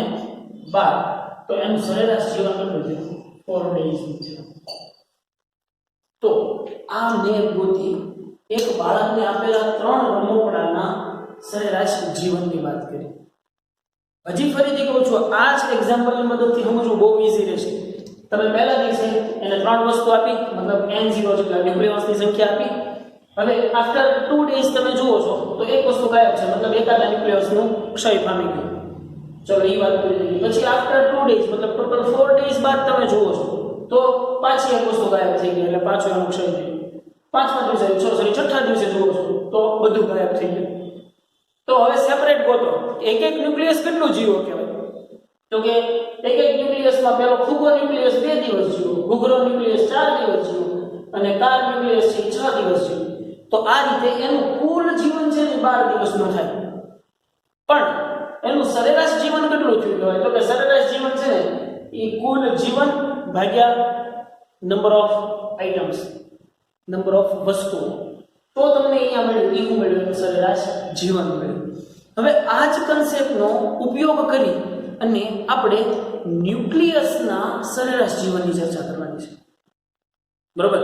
12. તો એનું સરેરાશ જીવન કેટલું થયું? 4 ડેઝ થયું. તો આ મેં ગોતી એક બાળકને આપેલા 3 રમકડાના સરેરાશ જીવનની વાત કરી. હજી ફરીથી કહું છું, આ જ એક્ઝામ્પલની મદદથી સમજવું બહુ ઈઝી રહેશે. તમે પહેલા દિવસે એને 3 વસ્તુ આપી, મતલબ n0 જેટલા ન્યુક્લિયસની સંખ્યા આપી, હવે આફ્ટર 2 ડેઝ તમે જુઓ છો તો એક વસ્તુ ગાયબ છે, મતલબ એકાદા ન્યુક્લિયસનું ક્ષય પામી ગયું. ચલો એ વાત પૂરી થઈ ગઈ. પછી આફ્ટર 2 ડેઝ મતલબ ટોટલ 4 ડેઝ બાદ તમે જુઓ છો તો પાછી એક વસ્તુ ગાયબ થઈ ગઈ, એટલે પાછું એનું ક્ષય થયું. પાંચમા દિવસે છઠ્ઠા દિવસે જુઓ છો તો બધું ગાયબ થઈ ગયું. તો હવે સેપરેટ ગોતો, એક એક ન્યુક્લિયસ કેટલું જીવો કહેવાય? તો કે એક એક ન્યુક્લિયસમાં પેલો ફુગો ન્યુક્લિયસ 2 દિવસ જીવો, ઘૂઘરો ન્યુક્લિયસ 4 દિવસ જીવો અને કાર ન્યુક્લિયસ છે 6 દિવસ જીવો. તો આ રીતે એનું કુલ જીવન છે ને 12 દિવસનું થાય. પણ એનું સરેરાશ જીવન કેટલું થયું કહેવાય? તો કે સરેરાશ જીવન છે ને એ કુલ જીવન ભાગ્યા number of items, number of વસ્તુઓ. તો તમને અહીંયા મળ્યું એવું મળ્યું એનું સરેરાશ જીવન મળ્યું. હવે આ જ કન્સેપ્ટનો ઉપયોગ કરી અને આપણે ન્યુક્લિયસના સરેરાશ જીવનની ચર્ચા કરવાની છે. બરોબર?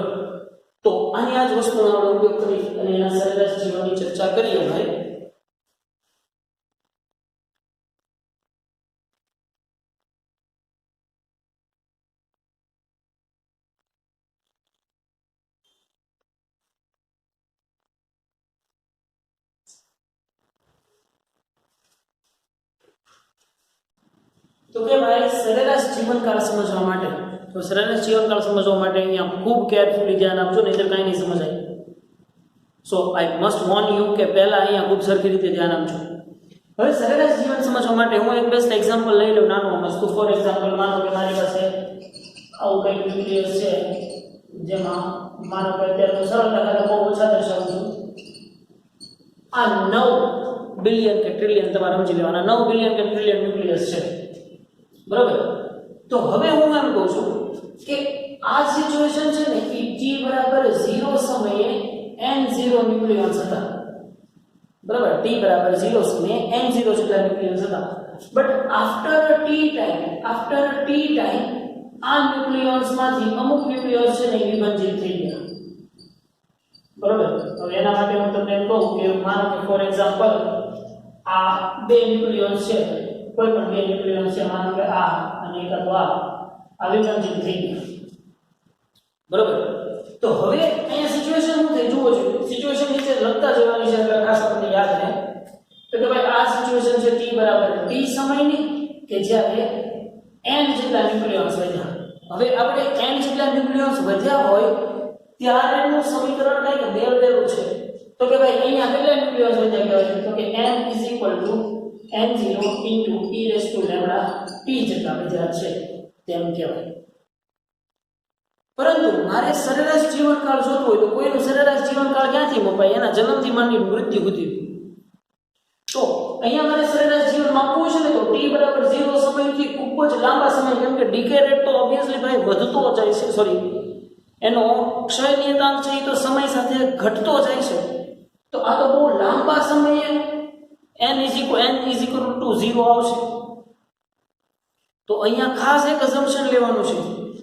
તો આની આ જ વસ્તુનો આપણે ઉપયોગ કરી અને એના સરેરાશ જીવનની ચર્ચા કરીએ ભાઈ. તો કે ભાઈ સરેરાશ જીવનકાળ સમજવા માટે, તો સરેરાશ જીવનકાળ સમજવા માટે અહીંયા ખૂબ કેરફુલી ધ્યાન આપજો, નહીંતર કાંઈ નહીં સમજાય. સો આઈ મસ્ટ વોર્ન યુ કે પહેલા અહીંયા ખૂબ સરખી રીતે ધ્યાન આપજો. હવે સરેરાશ જીવન સમજવા માટે હું એક બેસ્ટ એક્ઝામ્પલ લઈ લઉં, નાનું મસ્તું. ફોર એક્ઝામ્પલ માનો કે મારી પાસે આવું કંઈક ન્યુક્લિયસ છે, જેમાં માનો કે અત્યારે હું સરળતા ખાતે બહુ ઓછા દર્શાવું છું. આ 9 બિલિયન કે ટ્રિલિયન તમારે સમજી લેવાના, 9 બિલિયન કે ટ્રિલિયન ન્યુક્લિયસ છે. બરાબર? તો હવે હું એમ કહું છું કે આ સિચ્યુએશન છે ને એ t બરાબર 0 સમયે n0 ન્યુક્લિયન્સ હતા. બરાબર? t બરાબર 0 સમયે n0 જેટલા ન્યુક્લિયન્સ હતા. બટ આફ્ટર t ટાઈમ આ ન્યુક્લિયન્સમાંથી અમુક ન્યુક્લિયસ છે ને વિભાજિત થઈ ગયા. બરાબર? તો એના માટે હું તમને એમ કહું કે માનો કે ફોર એક્ઝામ્પલ આ બે ન્યુક્લિયસ છે, કોઈ પણ બે ન્યુક્લિયસ છે, માનો કે આ અને એક આ વિભાજિત થઈ ગયા. બરાબર? તો હવે અહીંયા સિચ્યુએશન શું થઈ જુઓ છો, સિચ્યુએશન નીચે લખતા જવાની છે એટલે ખાસ આપણને યાદ રહે. તો કે ભાઈ આ સિચ્યુએશન છે t બરાબર t સમયની કે જ્યારે n જેટલા ન્યુક્લિયસ વધ્યા. હવે આપણે n જેટલા ન્યુક્લિયસ વધ્યા હોય ત્યારેનું સમીકરણ કંઈક બેરવેલું છે. તો કે ભાઈ અહીંયા કેટલા ન્યુક્લિયસ વધ્યા કહેવાય? તો કે n n0 e λ t જેટલા વધ્યા છે તેમ કહેવાય. પરંતુ મારે સરેરાશ જીવનકાળ જોતું હોય તો કોઈનું સરેરાશ જીવનકાળ ક્યાંથી મપાય? એના જન્મથી માંડી મૃત્યુ સુધી. તો અહીંયા મારે સરેરાશ જીવન માપવું છે ને તો t બરાબર 0 સમયથી ખૂબ જ લાંબા સમય, કેમ કે ડીકે રેટ તો ઓબ્વિયસલી ભાઈ વધતો જાય છે, સોરી એનો ક્ષય નિયતાંક છે એ તો સમય સાથે ઘટતો જાય છે. તો આ તો બહુ લાંબા સમયે n = 0 આવશે. તો અહીંયા ખાસ એક અઝમ્પશન લેવાનું છે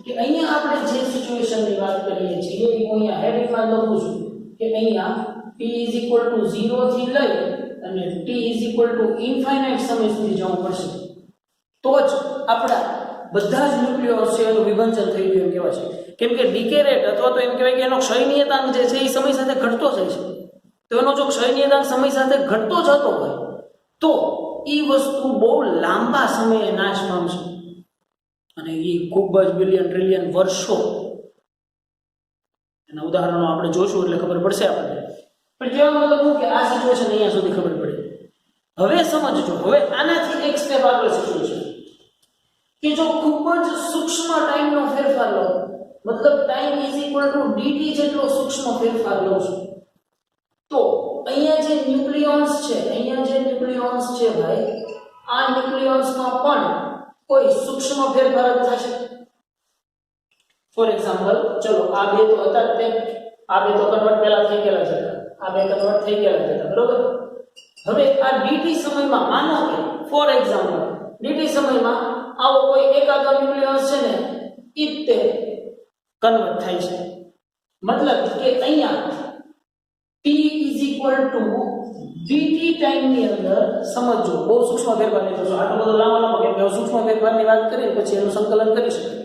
કે અહીંયા આપણે જે સિચ્યુએશનની વાત કરીએ છીએ એ હું અહીંયા હેડિંગમાં લખું છું કે અહીંયા t = 0 થી લઈ અને t = ઇન્ફાઇનાઇટ સમય સુધી જવું પડશે. તો જ આપણા બધા જ ન્યુક્લિયસ છે એનું વિભાજન થઈ ગયું એમ કહેવાય છે. કેમ કે ડીકે રેટ અથવા તો એમ કહેવાય કે એનો ક્ષય નિયતાંક જે છે એ સમય સાથે ઘટતો જાય છે. તો એનો જો ક્ષય નિયતાંક સમય સાથે ઘટતો જતો હોય તો એ વસ્તુ બહુ લાંબા સમયે નાશ પામશે અને એ ખૂબ જ બિલિયન ટ્રિલિયન વર્ષો. એના ઉદાહરણો આપણે જોશું એટલે ખબર પડશે આપણને. પણ કહેવાનો મતલબ હું કે આ સિચ્યુએશન અહીંયા સુધી ખબર પડે. હવે સમજજો, હવે આનાથી એક સ્ટેપ આગળ સિચ્યુએશન કે જો ખૂબ જ સૂક્ષ્મ ટાઈમનો ફેરફાર લો, મતલબ ટાઈમ = dt જેટલો સૂક્ષ્મ ફેરફાર લો છો, તો અહીંયા જે ન્યુક્લિયન્સ છે ભાઈ, આ ન્યુક્લિયન્સમાં પણ કોઈ સૂક્ષ્મ ફેરફાર થશે. ફોર એક્ઝામ્પલ ચલો આ બે તો હતા તે, આ બે તો કન્વર્ટ પહેલા થઈ ગયેલા છે, આ બે કન્વર્ટ થઈ ગયેલા છે, બરોબર? હવે આ dt સમયમાં માનો કે ફોર એક્ઝામ્પલ dt સમયમાં આવો કોઈ એકાદો ન્યુક્લિયસ છે ને ઈ તે કન્વર્ટ થાય છે. મતલબ કે અહીંયા t = dt ટાઈમની અંદર સમજો, બહુ સૂક્ષ્મ ફેરફાર નહીં કરશો, આટલો બધો લાંબો કેમ કે સૂક્ષ્મ ફેરફારની વાત કરીએ પછી એનું સંકલન કરી શકાય.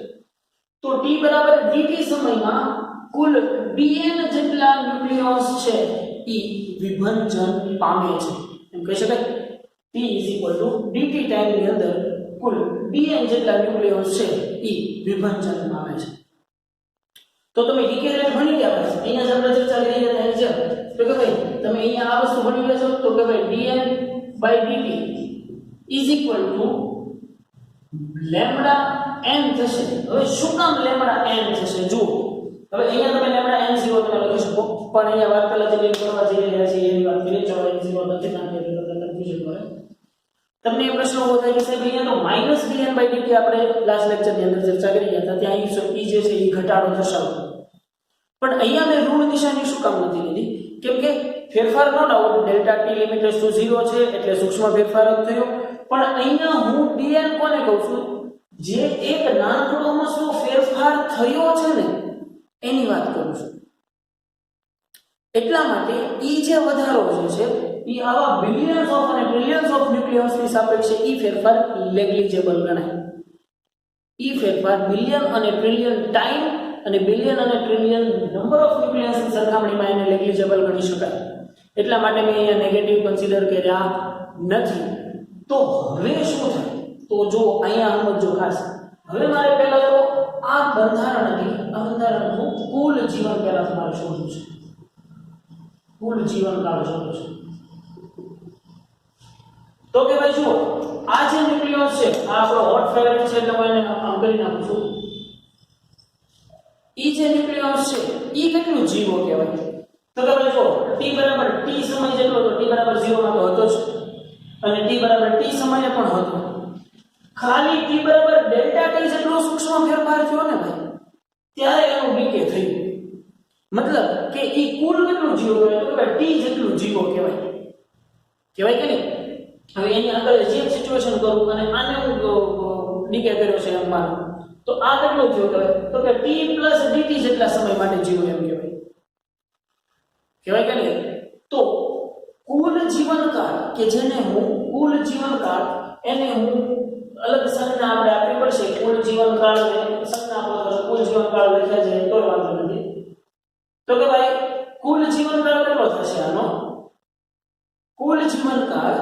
તો t બરાબર dt સમયમાં કુલ dn જેટલા ન્યુક્લિયોન્સ છે ઈ વિભંજન પામે છે એમ કહી શકાય p dt ટાઈમ ની અંદર કુલ dn જેટલા ન્યુક્લિયોન્સ છે ઈ વિભંજન પામે છે તો તમે ડીકે રેટ ભણી ગયા પછી અહીંયા જ આપણે ચર્ચા કરી રહ્યા છે તો કે ભાઈ તમે અહીંયા આ વસ્તુ ભણી ગયા છો તો કે ભાઈ dn dt લેમ્બડા n થશે હવે શું કામ લેમ્બડા n થશે જુઓ હવે અહીંયા તમે લેમ્બડા n0 તમે લખી શકો પણ અહીંયા વાત પહેલા જે કરવા જઈ રહ્યા છે એની વાત કરીએ ચાલો n0 નથી નાખીએ તો કન્ફ્યુઝન કરે તમને એ પ્રશ્ન ઉભો થાય કે સાહેબ અહીંયા તો -dn dt આપણે લાસ્ટ લેક્ચર ની અંદર ચર્ચા કરી ગયા હતા ત્યાં ઈ જે છે ઈ ઘટાડો દર્શાવતો પણ અહીંયા મેં ઋણ નિશાની શું કામ નથી લીધી કેમ કે ફેરફાર નો ડાઉટ ડેલ્ટા t લિમિટ 0 છે એટલે સૂક્ષ્મ ફેરફાર જ થયો પણ અહીંયા હું dn કોને કહું છું જે એક નાનકડો મસલો ફેરફાર થયો છે ને એની વાત કરું છું એટલા માટે ઈ જે વધારો છે ઈ આવા બિલિયન્સ ઓફ અને ટ્રિલિયન્સ ઓફ ન્યુક્લિયન્સ ની સાપેક્ષે ઈ ફેરફાર નેગ્લિજેબલ ગણાય ઈ ફેરફાર બિલિયન અને ટ્રિલિયન ટાઈમ અને બિલિયન અને ટ્રિલિયન નંબર ઓફ ન્યુક્લિયન્સ ની સરખામણીમાં એને નેગ્લિજેબલ ગણી શકાય એટલા માટે મેં અહીંયા નેગેટિવ કન્સિડર કર્યા નથી તો હવે શું થાય તો જો અહીંયા સમજો ખાસ હવે મારે પહેલા તો આ બંધારણનું કુલ જીવન પહેલા તમારે શોધવું છે કુલ જીવનકાળ શોધવું છે તો કે ભાઈ જુઓ આ જે ન્યુક્લિયસ છે આ આપણો હોટ ફેવરેટ છે એટલે હું એને આમ કરી નાખું છું ઈ જે ન્યુક્લિયસ છે ઈ કેટલું જીવો કહેવાય તો કે ભાઈ જો t બરાબર t સમય જેટલો તો t બરાબર 0 માં તો હતો જ અને t બરાબર t સમયે પણ હતો ખાલી t બરાબર ડેલ્ટા t જેટલો સૂક્ષ્મ ફેરફાર થયો ને ભાઈ ત્યારે એનું ડીકે થયું મતલબ કે ઈ કુલ કેટલું જીવો કહેવાય તો કે t જેટલું જીવો કહેવાય કે નહીં હવે એની આગળ જે સિચ્યુએશન કરું અને આને હું ડીકે કર્યો છે એમ માનું તો આ કેટલો જીવો કહેવાય તો કે t dt જેટલા સમય માટે જીવો એમ કહેવાય કે નહીં તો કુલ જીવનકાળ કે જેને હું કુલ જીવનકાળ એને હું અલગ સંજ્ઞા આપણે આપવી પડશે કુલ જીવનકાળ ને સંજ્ઞા આપો તો કુલ જીવનકાળ લખ્યા છે તો વાંધો નથી તો કે ભાઈ કુલ જીવનકાળ કેટલો થશે આનો કુલ જીવનકાળ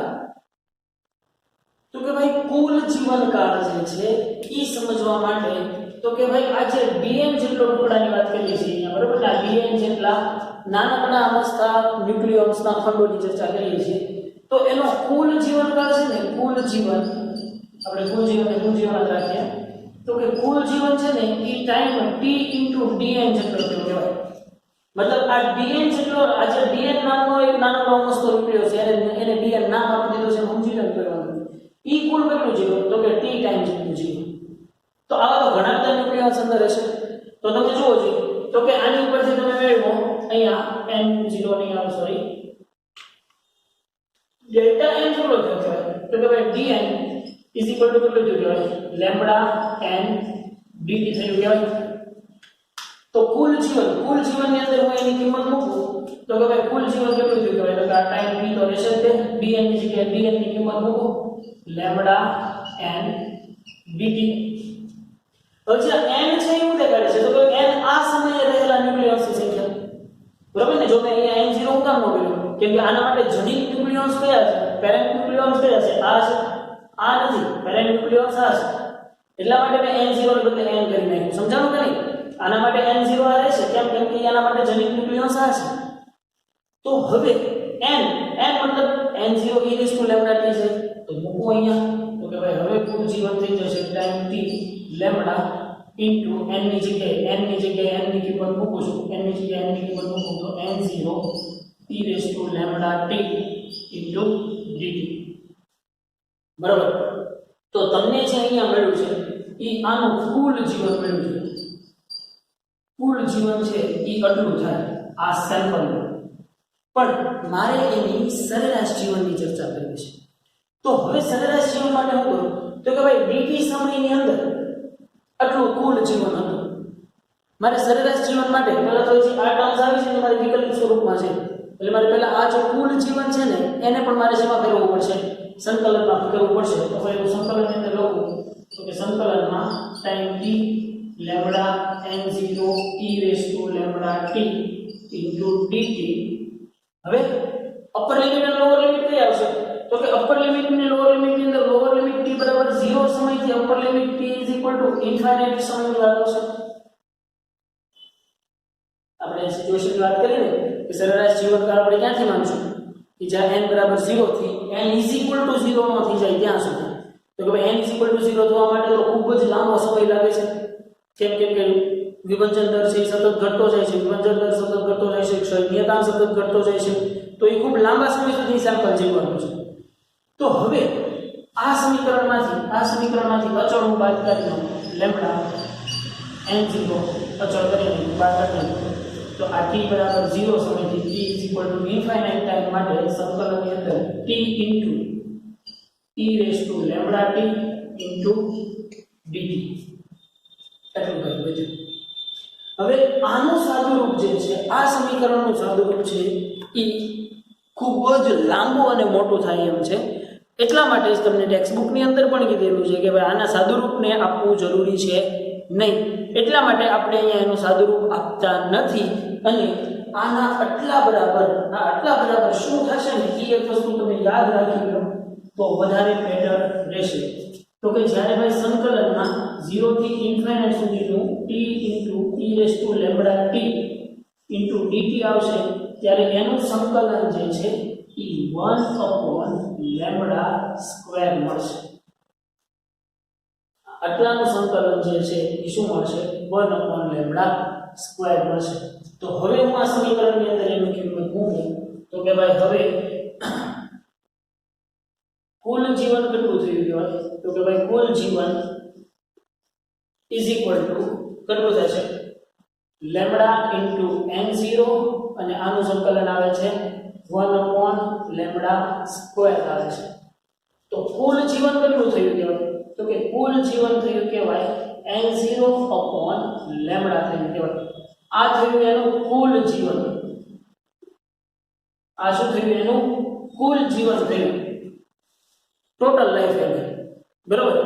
તો કે ભાઈ કુલ જીવનકાળ જે છે ઈ સમજવા માટે તો કે ભાઈ આ જે dn જેટલો ટુકડાની વાત કરીએ છીએ અહીંયા બરોબર આ dn જેટલા નાનકડા અવસ્થા ન્યુક્લિયસના ખંડોની ચર્ચા કરીએ છીએ તો એનો કુલ જીવનકાળ છે ને કુલ જીવન આપણે કુલ જીવન રાખીએ તો કે કુલ જીવન છે ને ઈ ટાઈમ t dn જેટલો કહેવાય મતલબ આ dn જેટલો આ જે dn નામનો એક નાનકડો વસ્તુ ન્યુક્લિયસ છે એને dn નામ આપી દીધું છે સમજી લો કરવાનું ઈ કુલ કેટલું જીવન તો કે t ટાઈમ જેટલું જીવન તો આવા તો ઘણા બધા ન્યુક્લિયસ અંદર હશે તો તમે જુઓ છો તો કે આની ઉપરથી તમે મેળવો અહીંયા n0 ની આવે સોરી ડેલ્ટા n કેટલો થયો તો કે ભાઈ dn કેટલું કહેવાય લેમ્બડા n dt થયું કહેવાય તો કુલ જીવનની અંદર હું એની કિંમત મૂકું તો કે ભાઈ કુલ જીવન કેટલું થયું કહેવાય તો કે આ ટાઈમ t તો રહેશે તે dn ની જગ્યાએ dn ની કિંમત મૂકો લેમ્બડા n dt હવે જે n છે એ શું દેખાડે છે તો કે n આ સમયે રહેલા ન્યુક્લિયસની સંખ્યા બરાબર ને જો મેં અહીંયા n0 હું કામ મૂક્યું કેમ કે આના માટે જનીન ન્યુક્લિયસ કયા છે પેરેન્ટ ન્યુક્લિયસ કયા છે આ છે આ નથી પેરેન્ટ ન્યુક્લિયસ આ છે એટલા માટે મેં n0 ને બદલે n કરી નાખ્યું સમજાણું કે નહીં આના માટે n0 આ રહેશે કેમ કે આના માટે જનીન ન્યુક્લિયસ આ છે તો હવે n મતલબ n0 e લેમ્બડા t છે તો મૂકો અહીંયા તો કે ભાઈ હવે કુલ જીવન થઈ જશે time t lambda into n ની જગ્યાએ n ની કિંમત મૂકું છું n ની જગ્યાએ n ની કિંમત મૂકું તો n0 e lambda t into dt બરાબર તો તમને જે અહીંયા મળ્યું છે ઈ આનું કુલ જીવન મળ્યું છે કુલ જીવન છે ઈ આટલું થાય આ સેમ્પલ પણ મારે એની સરેરાશ જીવનની ચર્ચા કરવી છે તો હવે સરેરાશ જીવન માટે હું કરું તો કે ભાઈ dt સમયની અંદર આટલું કુલ જીવન હતું મારે સરેરાશ જીવન માટે પહેલા તો જે આ ટર્મ્સ આવી છે ને મારે વિકલ્પ સ્વરૂપમાં છે એટલે મારે પહેલા આ જે કુલ જીવન છે ને એને પણ મારે શેમાં ફેરવવું પડશે સંકલનમાં કરવું પડશે તો ભાઈ હું સંકલનની અંદર લખું તો કે સંકલનમાં time t lambda n0 e raise to lambda t into dt. હવે અપર લિમિટ અને લોઅર લિમિટ કઈ આવશે? તો કે અપર લિમિટ અને લોઅર લિમિટ ની અંદર લોઅર લિમિટ t બરાબર 0 સમયથી અપર લિમિટ t ઇન્ફાઇનાઇટ સમયની વાત આવશે. આપણે સિચ્યુએશનની વાત કરીએ ને કે સરેરાશ જીવનકાળ આપણે ક્યાંથી માંગશું કે જ્યાં n બરાબર 0 થી n = 0 નો થઈ જાય ત્યાં સુધી. તો કે ભાઈ n = 0 થવા માટે તો ખૂબ જ લાંબો સમય લાગે છે. કેમ કે વિભજન દર છે સતત ઘટતો જાય છે, વિભજન દર સતત ઘટતો જાય છે, ક્ષય નિયતાંક સતત ઘટતો જાય છે. તો એ ખૂબ લાંબા સમય સુધી સેમ્પલ જીવવાનું છે. તો હવે આ સમીકરણમાંથી અચળ હું બાદ કરી દઉં, લેમ્બડા n0 અચળ કરીને બાદ કરી દઉં. તો આ t બરાબર 0 સમયથી t ઇન્ફાઇનાઇટ ટાઈમ માટે સંકલનની અંદર t into e raise to lambda t into dt એટલું કર્યું છે. હવે આનું સાદુરૂપ જે છે, આ સમીકરણનું સાદુરૂપ છે એ ખૂબ જ લાંબુ અને મોટું થાય એમ છે. એટલા માટે જ તમને ટેક્સ્ટબુકની અંદર પણ કીધેલું છે કે ભાઈ આના સાદુરૂપને આપવું જરૂરી છે નહીં. એટલા માટે આપણે અહીંયા એનું સાદુરૂપ આપતા નથી. અને આના આટલા બરાબર શું થશે ને એ એક વસ્તુ તમે યાદ રાખી લો તો વધારે બેટર રહેશે. તો કે જ્યારે ભાઈ સંકલનમાં 0 થી ઇન્ફાઇનાઇટ સુધીનું t into e raise to lambda t into dt આવશે ત્યારે એનું સંકલન જે છે એ 1 લેમ્બડા સ્ક્વેર મળશે. આટલાનું સંકલન જે છે એ શું મળશે? 1 લેમ્બડા સ્ક્વેર મળશે. તો હવે હું આ સમીકરણની અંદર એનું કિંમત મૂકું તો કે ભાઈ હવે કુલ જીવન કેટલું થયું કહેવાય? તો કે ભાઈ કુલ જીવન કેટલું થશે? લેમ્બડા ઇન્ટુ n0 અને આનું સંકલન આવે છે 1 લેમ્બડા સ્ક્વેર આવે છે. તો કુલ જીવન કેટલું થયું કહેવાય? તો કે કુલ જીવન થયું કહેવાય n0 લેમ્બડા થયું કહેવાય. આ થયું એનું કુલ જીવન. આ શું થયું? એનું કુલ જીવન થયું, ટોટલ લાઈફ એવરેજ. બરોબર.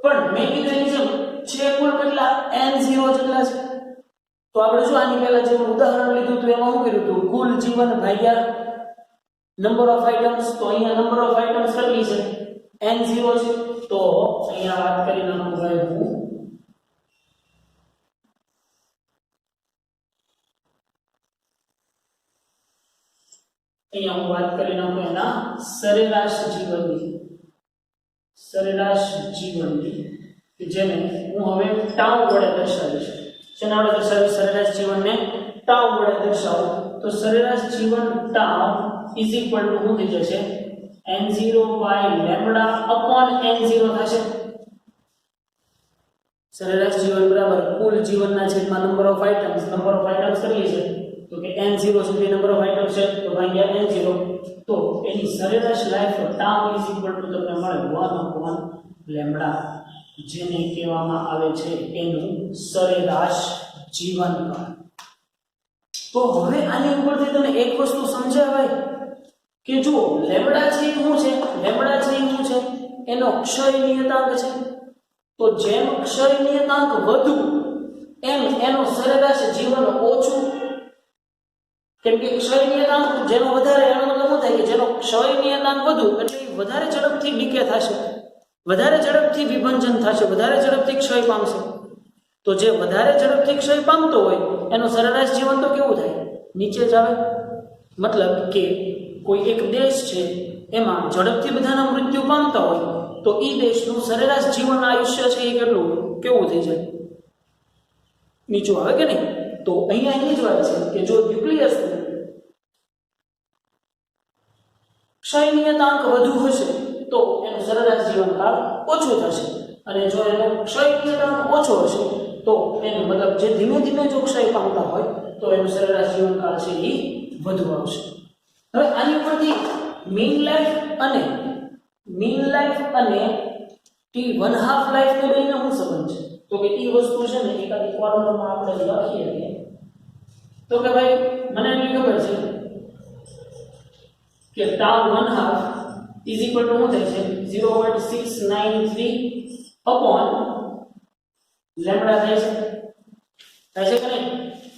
પણ મેં કીધું એની જેમ છે કુલ કેટલા? n0 જેટલા છે. તો આપણે જો આની પહેલા જે ઉદાહરણ લીધું હતું એમાં શું કર્યું હતું? કુલ જીવન ભાગ્યા નંબર ઓફ આઇટમ્સ. તો અહીંયા નંબર ઓફ આઇટમ્સ કેટલી છે? n0 છે. તો અહીંયા વાત કરી નાખું ભાઈ હું એના સરેરાશ જીવનની કે જેને હું હવે ટાઉ વડે દર્શાવીશ. શેના વડે દર્શાવીશ? સરેરાશ જીવનને ટાઉ વડે દર્શાવું તો સરેરાશ જીવન ટાઉ શું થઈ જશે? n0 by lambda upon n0 થશે. સરેરાશ જીવન બરાબર કુલ જીવનના છેદમાં number of items. Number of items કેટલી છે? તો કે n0 સુધી નંબર ઓફ આઇટમ્સ છે તો ભાગ્યા n0. તો એની સરેરાશ લાઈફ ટાઉ તમને મળે 1 લેમ્બડા, જેને કહેવામાં આવે છે એનું સરેરાશ જીવનકાળ. તો હવે આની ઉપરથી તમે એક વસ્તુ સમજાવાય કે જો લેમ્બડા છે શું છે? લેમ્બડા છે શું છે? એનો ક્ષય નિયતાંક છે. તો જેમ ક્ષય નિયતાંક વધુ એમ એનો સરેરાશ જીવન ઓછું. કેમ કે ક્ષય નિયતાંક જેનો વધારે એનો મતલબ શું થાય કે જેનો ક્ષય નિયતાંક વધુ એટલે વધારે ઝડપથી ડીકે થશે, વધારે ઝડપથી વિભંજન થશે, વધારે ઝડપથી ક્ષય પામશે. તો જે વધારે ઝડપથી ક્ષય પામતો હોય એનો સરેરાશ જીવન તો કેવું થાય? નીચે જ આવે. મતલબ કે કોઈ એક દેશ છે એમાં ઝડપથી બધાના મૃત્યુ પામતા હોય તો એ દેશનું સરેરાશ જીવન આયુષ્ય છે એ કેવું થઈ જાય? નીચું આવે કે નહીં? તો અહીંયા એની જ વાત છે કે જો ન્યુક્લિયસ ક્ષય નિયતાંક વધુ હશે તો એનું સરેરાશ જીવનકાળ ઓછું થશે, અને જો એનો ક્ષય નિયતાંક ઓછો હશે તો એનું મતલબ જે ધીમે ધીમે જો ક્ષય પામતા હોય તો એનું સરેરાશ જીવનકાળ છે એ વધુ આવશે. હવે આની ઉપરથી મીન લાઈફ અને t1/2 લાઈફ ને બેનો શું સંબંધ છે? તો કે એ વસ્તુ છે ને એકાદી ફોર્મ્યુલામાં આપણે લખીએ તો કે ભાઈ મને એટલી ખબર છે કે τ1/2 શું થાય છે? 0.693 upon લેમ્બડા થાય છે કે નહીં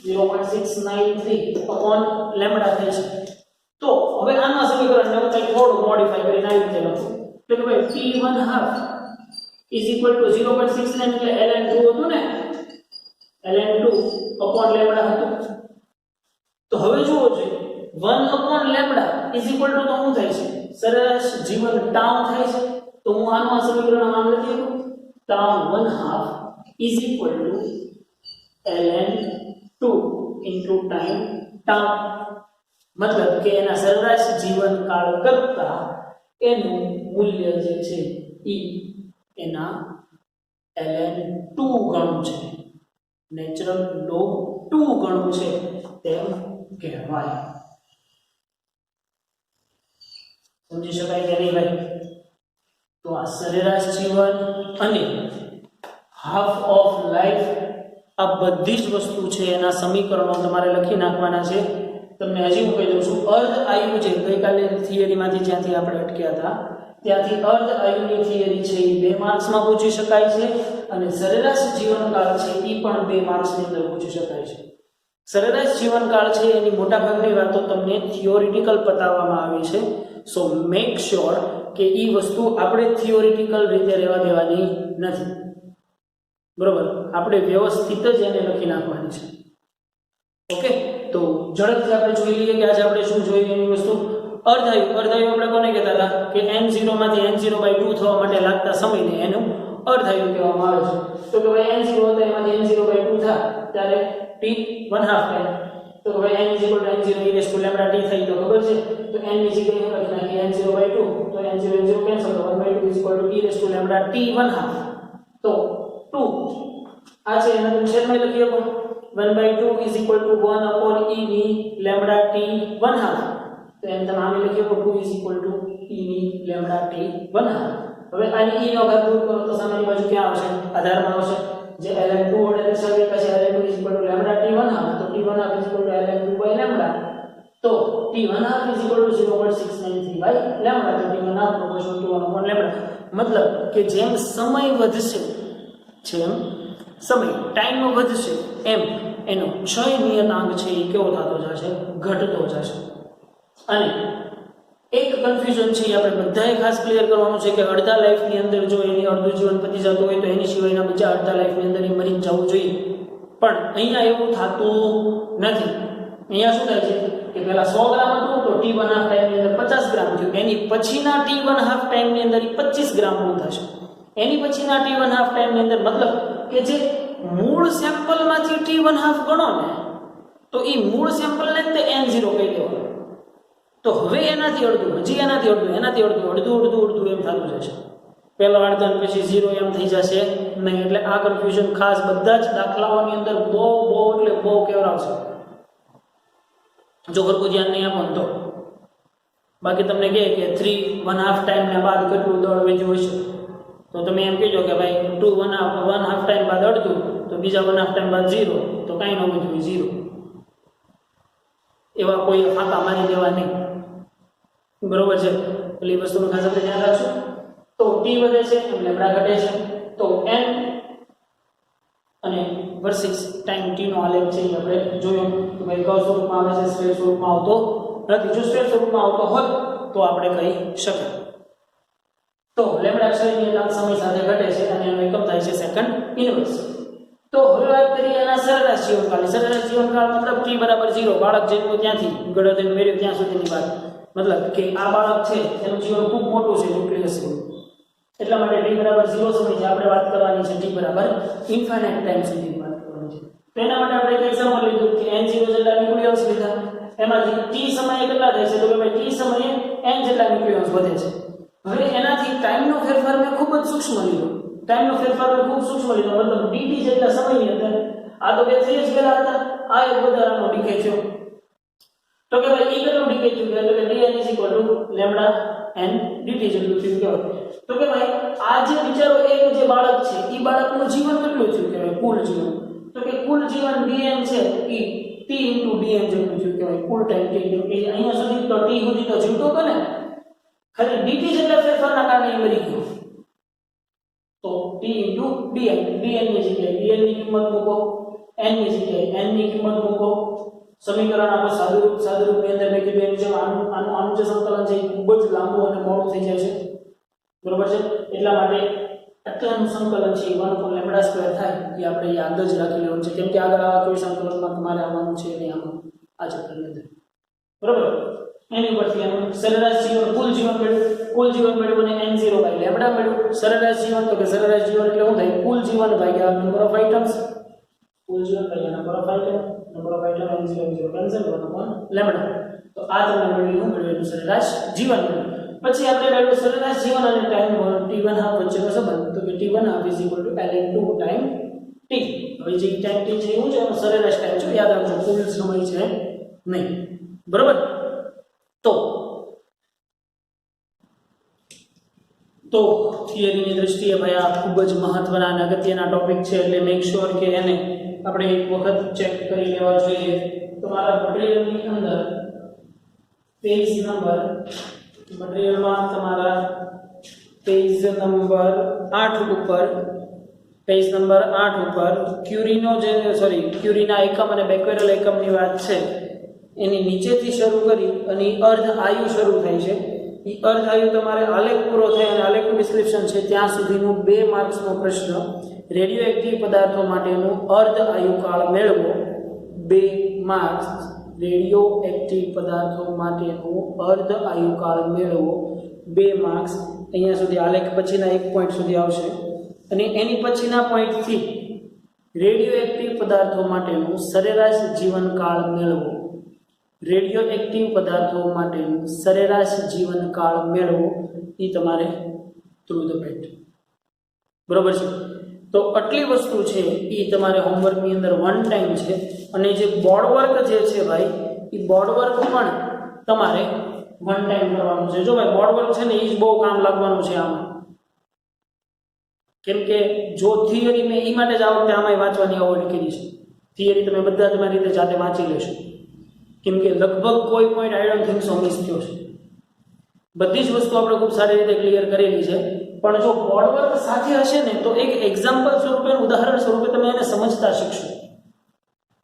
0.693 અપોન લેમ્બડા થાય છે. તો હવે આના સમીકરણને હું કંઈક થોડું મોડિફાઈ કરીને આવી રીતે લખું તો કે ભાઈ t1/2 ઇઝ ઇક્વલ ટુ 0.69 એટલે ln2 હતું ને ln2 અપોન લેમ્બડા હતું. તો હવે જુઓ છે 1 upon lambda is equal to તો શું થાય છે સરેરાશ જીવન ટાઉ થાય છે. તો હું આનું આ સમીકરણ આમ લખી શકું tau 1/2 is equal to ln2 into time tau. મતલબ કે એના સરેરાશ જીવનકાળ કરતા એનું મૂલ્ય જે છે ઈ એના ln2 ગણું છે, નેચરલ લોગ 2 ગણું છે તેમ કહેવાય. સમજી શકાય કે નહીં ભાઈ? તો આ સરેરાશ જીવન અને હાફ ઓફ લાઈફ આ બધી જ વસ્તુ છે એના સમીકરણો તમારે લખી નાખવાના છે. તમને હજી હું કહી દઉં છું અર્ધ આયુ છે ગઈકાલે થિયરીમાંથી જ્યાંથી આપણે અટક્યા હતા ત્યાંથી અર્ધ આયુની થિયરી છે એ 2 માર્ક્સમાં પૂછી શકાય છે અને સરેરાશ જીવનકાળ છે એ પણ 2 માર્ક્સની અંદર પૂછી શકાય છે. સરેરાશ જીવનકાળ છે એની મોટાભાગની વાતો તમને થિયોરિટિકલ બતાવવામાં આવી છે. સો મેક શ્યોર કે એ વસ્તુ આપણે થિયોરિટિકલ રીતે રહેવા દેવાની નથી, બરોબર? આપણે વ્યવસ્થિત જ એને લખી નાખવાની છે. ઓકે, તો ઝડપથી આપણે જોઈ લઈએ કે આજે આપણે શું જોઈએ એની વસ્તુ. અર્ધાયુ આપણે કોને કહેતા હતા કે n0 માંથી n0/2 થવા માટે લાગતા સમયને એનું અર્ધાયુ કહેવામાં આવે છે. તો કે ભાઈ n0 હતા એમાંથી n0/2 થાય ત્યારે t1/2 થાય. તો કે ભાઈ n n0 e raised to lambda t થઈ તો ખબર છે. તો n ની જગ્યાએ લખી નાખીએ n0/2 તો n0 કેન્સલ તો 1/2 is equal to e raised to lambda t1/2. તો 2 આ છે એને તમે છેદમાં લખી શકો 1/2 is equal to 1 upon e ની lambda t1/2. તો એમ તમે આને લખી શકો 2 is equal to e ની lambda t1/2. હવે આની e નો ઘાત દૂર કરો તો સામેની બાજુ ક્યાં આવશે? આધારમાં આવશે. જે ln2 વડે દર્શાવીએ કે ln2 is equal to lambda t1/2 તો t1/2 is equal to ln2 by lambda. તો t1/2 is equal to 0.693 by lambda. તો t1/2 proportional to 1 upon lambda. મતલબ કે જેમ સમય વધશે, જેમ સમય ટાઈમ વધશે એમ એનો ક્ષય નિયતાંક છે એ કેવો થતો જશે? ઘટતો જશે. અને એક કન્ફ્યુઝન છે આપણે બધાએ ખાસ ક્લિયર કરવાનું છે કે અડધા લાઈફની અંદર જો એની અડધું જીવન પતી જતું હોય તો એની સિવાયના બીજા અડધા લાઈફની અંદર એ મરી જવું જોઈએ. પણ અહીંયા એવું થતું નથી. અહીંયા શું થાય છે કે પહેલા 100 ગ્રામ હતું તો t1/2 ટાઈમની અંદર 50 ગ્રામ થયું. એની પછીના t1/2 ટાઈમની અંદર 25 ગ્રામ થશે. એની પછીના t1/2 ટાઈમની અંદર મતલબ કે જે મૂળ સેમ્પલમાંથી t1/2 ગણો ને તો એ મૂળ સેમ્પલને જ તે n0 કહી દેવાનું. તો હવે એનાથી અડધું, હજી એનાથી અડધું, એનાથી અડધું, અડધું એમ થતું જશે. પહેલો અડધા પછી 0 એમ થઈ જશે નહીં. એટલે આ કન્ફ્યુઝન ખાસ બધા જ દાખલાઓની અંદર બહુ એટલે બહુ કેવરાવશે જો ઘરનું ધ્યાન નહીં આપો તો. બાકી તમને કહે કે 3.5 ટાઈમના બાદ કેટલું દળ વધ્યું હશે તો તમે એમ કહેજો કે ભાઈ 1/2 ટાઈમ બાદ અડધું તો બીજા 1/2 ટાઈમ બાદ 0 તો કાંઈ ન વધ્યું 0. એવા કોઈ ફાંકા મારી દેવા નહીં, બરોબર છે? એટલે એ વસ્તુનું ખાસ આપણે ધ્યાન રાખશું. તો t વધે છે એમ લેમ્બડા ઘટે છે. તો n અને વર્સિસ ટાઈમ t નો આલેખ છે એ આપણે જોયું કે ભાઈ કયો સ્વરૂપમાં આવે છે, સ્ટ્રેટ સ્વરૂપમાં આવતો નથી. જો સ્ટ્રેટ સ્વરૂપમાં આવતો હોત તો આપણે કહી શકીએ. તો લેમ્બડા ક્ષય નિયતાંક સમય સાથે ઘટે છે અને એનો એકમ થાય છે સેકન્ડ ઇન્વર્સ. તો હવે વાત કરીએ એના સરેરાશ જીવનકાળની. સરેરાશ જીવનકાળ મતલબ t બરાબર 0, બાળક જન્મ્યો ત્યાંથી ગળો મેળ્યો ત્યાં સુધીની વાત. મતલબ કે આ બાળક છે એનું જીવન ખૂબ મોટું છે, ન્યુક્લિયસ છે. એટલા માટે t બરાબર 0 સમયથી આપણે વાત કરવાની છે, t બરાબર ઇન્ફાઇનાઇટ ટાઈમ સુધી વાત કરવાની છે. તો એના માટે આપણે એક એક્ઝામ્પલ લીધું કે n0 જેટલા ન્યુક્લિયસ લીધા. એમાંથી t સમયે કેટલા થાય છે? તો કે ભાઈ t સમયે n જેટલા ન્યુક્લિયસ વધે છે. હવે એનાથી ટાઈમનો ફેરફાર મેં ખૂબ જ સૂક્ષ્મ લીધો. ટાઈમનો ફેરફાર મેં ખૂબ સૂક્ષ્મ લીધો. મતલબ dt જેટલા સમયની અંદર આ તો બે થઈ જ ગયેલા હતા, આ એક વધારાનો ડીકે થયો. તો કે ભાઈ ઈ કેટલું ડીકે થયું? એટલે કે dn is equal to lambda n dt જેટલું થયું કહેવાય. તો કે ભાઈ આ જે બિચારો એક જે બાળક છે ઈ બાળકનું જીવન કેટલું થયું કહેવાય? કુલ જીવન. તો કે કુલ જીવન dn છે ઈ t * dn જેટલું થયું કહેવાય. કુલ ટાઈમ t. અહીંયા સુધી તો t સુધી તો જીવતો હતો ને, ખાલી dt જેટલા ફેરફારના કારણે એ મરી ગયો. તો t t into dn. dn ની જગ્યાએ dn ની કિંમત મૂકો, n ની જગ્યાએ n ની કિંમત મૂકો. સમીકરણ આપણે સાદુરૂપ ની અંદર મેં કીધું એમ છે આનું જે સંકલન છે એ ખૂબ જ લાંબુ અને મોડું થઈ જાય છે, બરોબર છે. એટલા માટે આટલાનું સંકલન છે 1/λ² થાય એ આપણે યાદ જ રાખી લેવાનું છે, કેમ કે આગળ આવા કોઈ સંકલનમાં તમારે આવવાનું છે નહીં આમાં આ ચેપ્ટરની અંદર, બરોબર. એની ઉપરથી એનું સરેરાશ જીવન કુલ જીવન મળ્યું અને n0 બાય લેમ્ડા મળ્યું. સરેરાશ જીવન તો કે સરેરાશ જીવન એટલે શું થાય? કુલ જીવન ભાગ્યા નંબર ઓફ આઇટમ્સ, કુલ જીવન ભાગ્યા number of item n0 cancel કરવાનો લેમ્ડા. તો આ તમને મળ્યું એનું સરેરાશ જીવન મળ્યું. પછી આપણે મેળવ્યું સરેરાશ જીવન અને ટાઈમ t1 હાફ વચ્ચેનો સંબંધ, તો કે t1 half ln2 time t. હવે જે ટાઈમ t છે એવું છે એનો સરેરાશ ટાઈમ છે, યાદ રાખજો કુલ સમય છે નહીં, બરોબર. તો થિયરીની દ્રષ્ટિએ ભાઈ આ ખૂબ જ મહત્વના અને અગત્યના ટોપિક છે, એટલે મેક શ્યોર કે એને આપણે એક વખત ચેક કરી લેવા જોઈએ. તમારા મટીરીયલની અંદર પેજ નંબર મટીરીયલમાં તમારા પેજ નંબર 8 ઉપર ક્યુરીના એકમ અને બેક્વેરલ એકમની વાત છે. એની નીચેથી શરૂ કરી અને અર્ધ આયુ શરૂ થાય છે. એ અર્ધ આયુ તમારે આલેખ પૂરો થાય અને આલેખનું ડિસ્ક્રિપ્શન છે ત્યાં સુધીનું 2 માર્ક્સનો પ્રશ્ન, રેડિયોએક્ટિવ પદાર્થો માટેનું અર્ધ આયુકાળ મેળવો 2 માર્ક્સ. રેડિયોએક્ટિવ પદાર્થો માટેનું અર્ધ આયુકાળ મેળવો 2 માર્ક્સ. અહીંયા સુધી આલેખ પછીના 1 પોઈન્ટ સુધી આવશે અને એની પછીના પોઈન્ટથી રેડિયોએક્ટિવ પદાર્થો માટેનું સરેરાશ જીવનકાળ મેળવો. રેડિયોએક્ટિવ પદાર્થો માટેનું સરેરાશ જીવનકાળ મેળવો એ તમારે થ્રુ ધ પેટ, બરોબર છે. તો આટલી વસ્તુ છે એ તમારે હોમવર્કની અંદર 1 ટાઈમ છે. અને જે બોર્ડ વર્ક જે છે ભાઈ એ બોર્ડ વર્ક પણ તમારે 1 ટાઈમ કરવાનું છે. જો ભાઈ બોર્ડ વર્ક છે ને એ જ બહુ કામ લાગવાનું છે આમાં, કેમ કે જો થિયરી મેં એ માટે જ આ વખતે આમાં વાંચવાની અવોઇડ કરી છે. થિયરી તમે બધા તમારી રીતે જાતે વાંચી લેશો, કેમ કે લગભગ કોઈ point I don't think so miss થયો છે. બધી જ વસ્તુ આપણે ખૂબ સારી રીતે ક્લિયર કરેલી છે. પણ જો બોર્ડ વર્ક સાથે હશે ને તો એક એક્ઝામ્પલ સ્વરૂપે, ઉદાહરણ સ્વરૂપે તમે એને સમજતા શીખશો.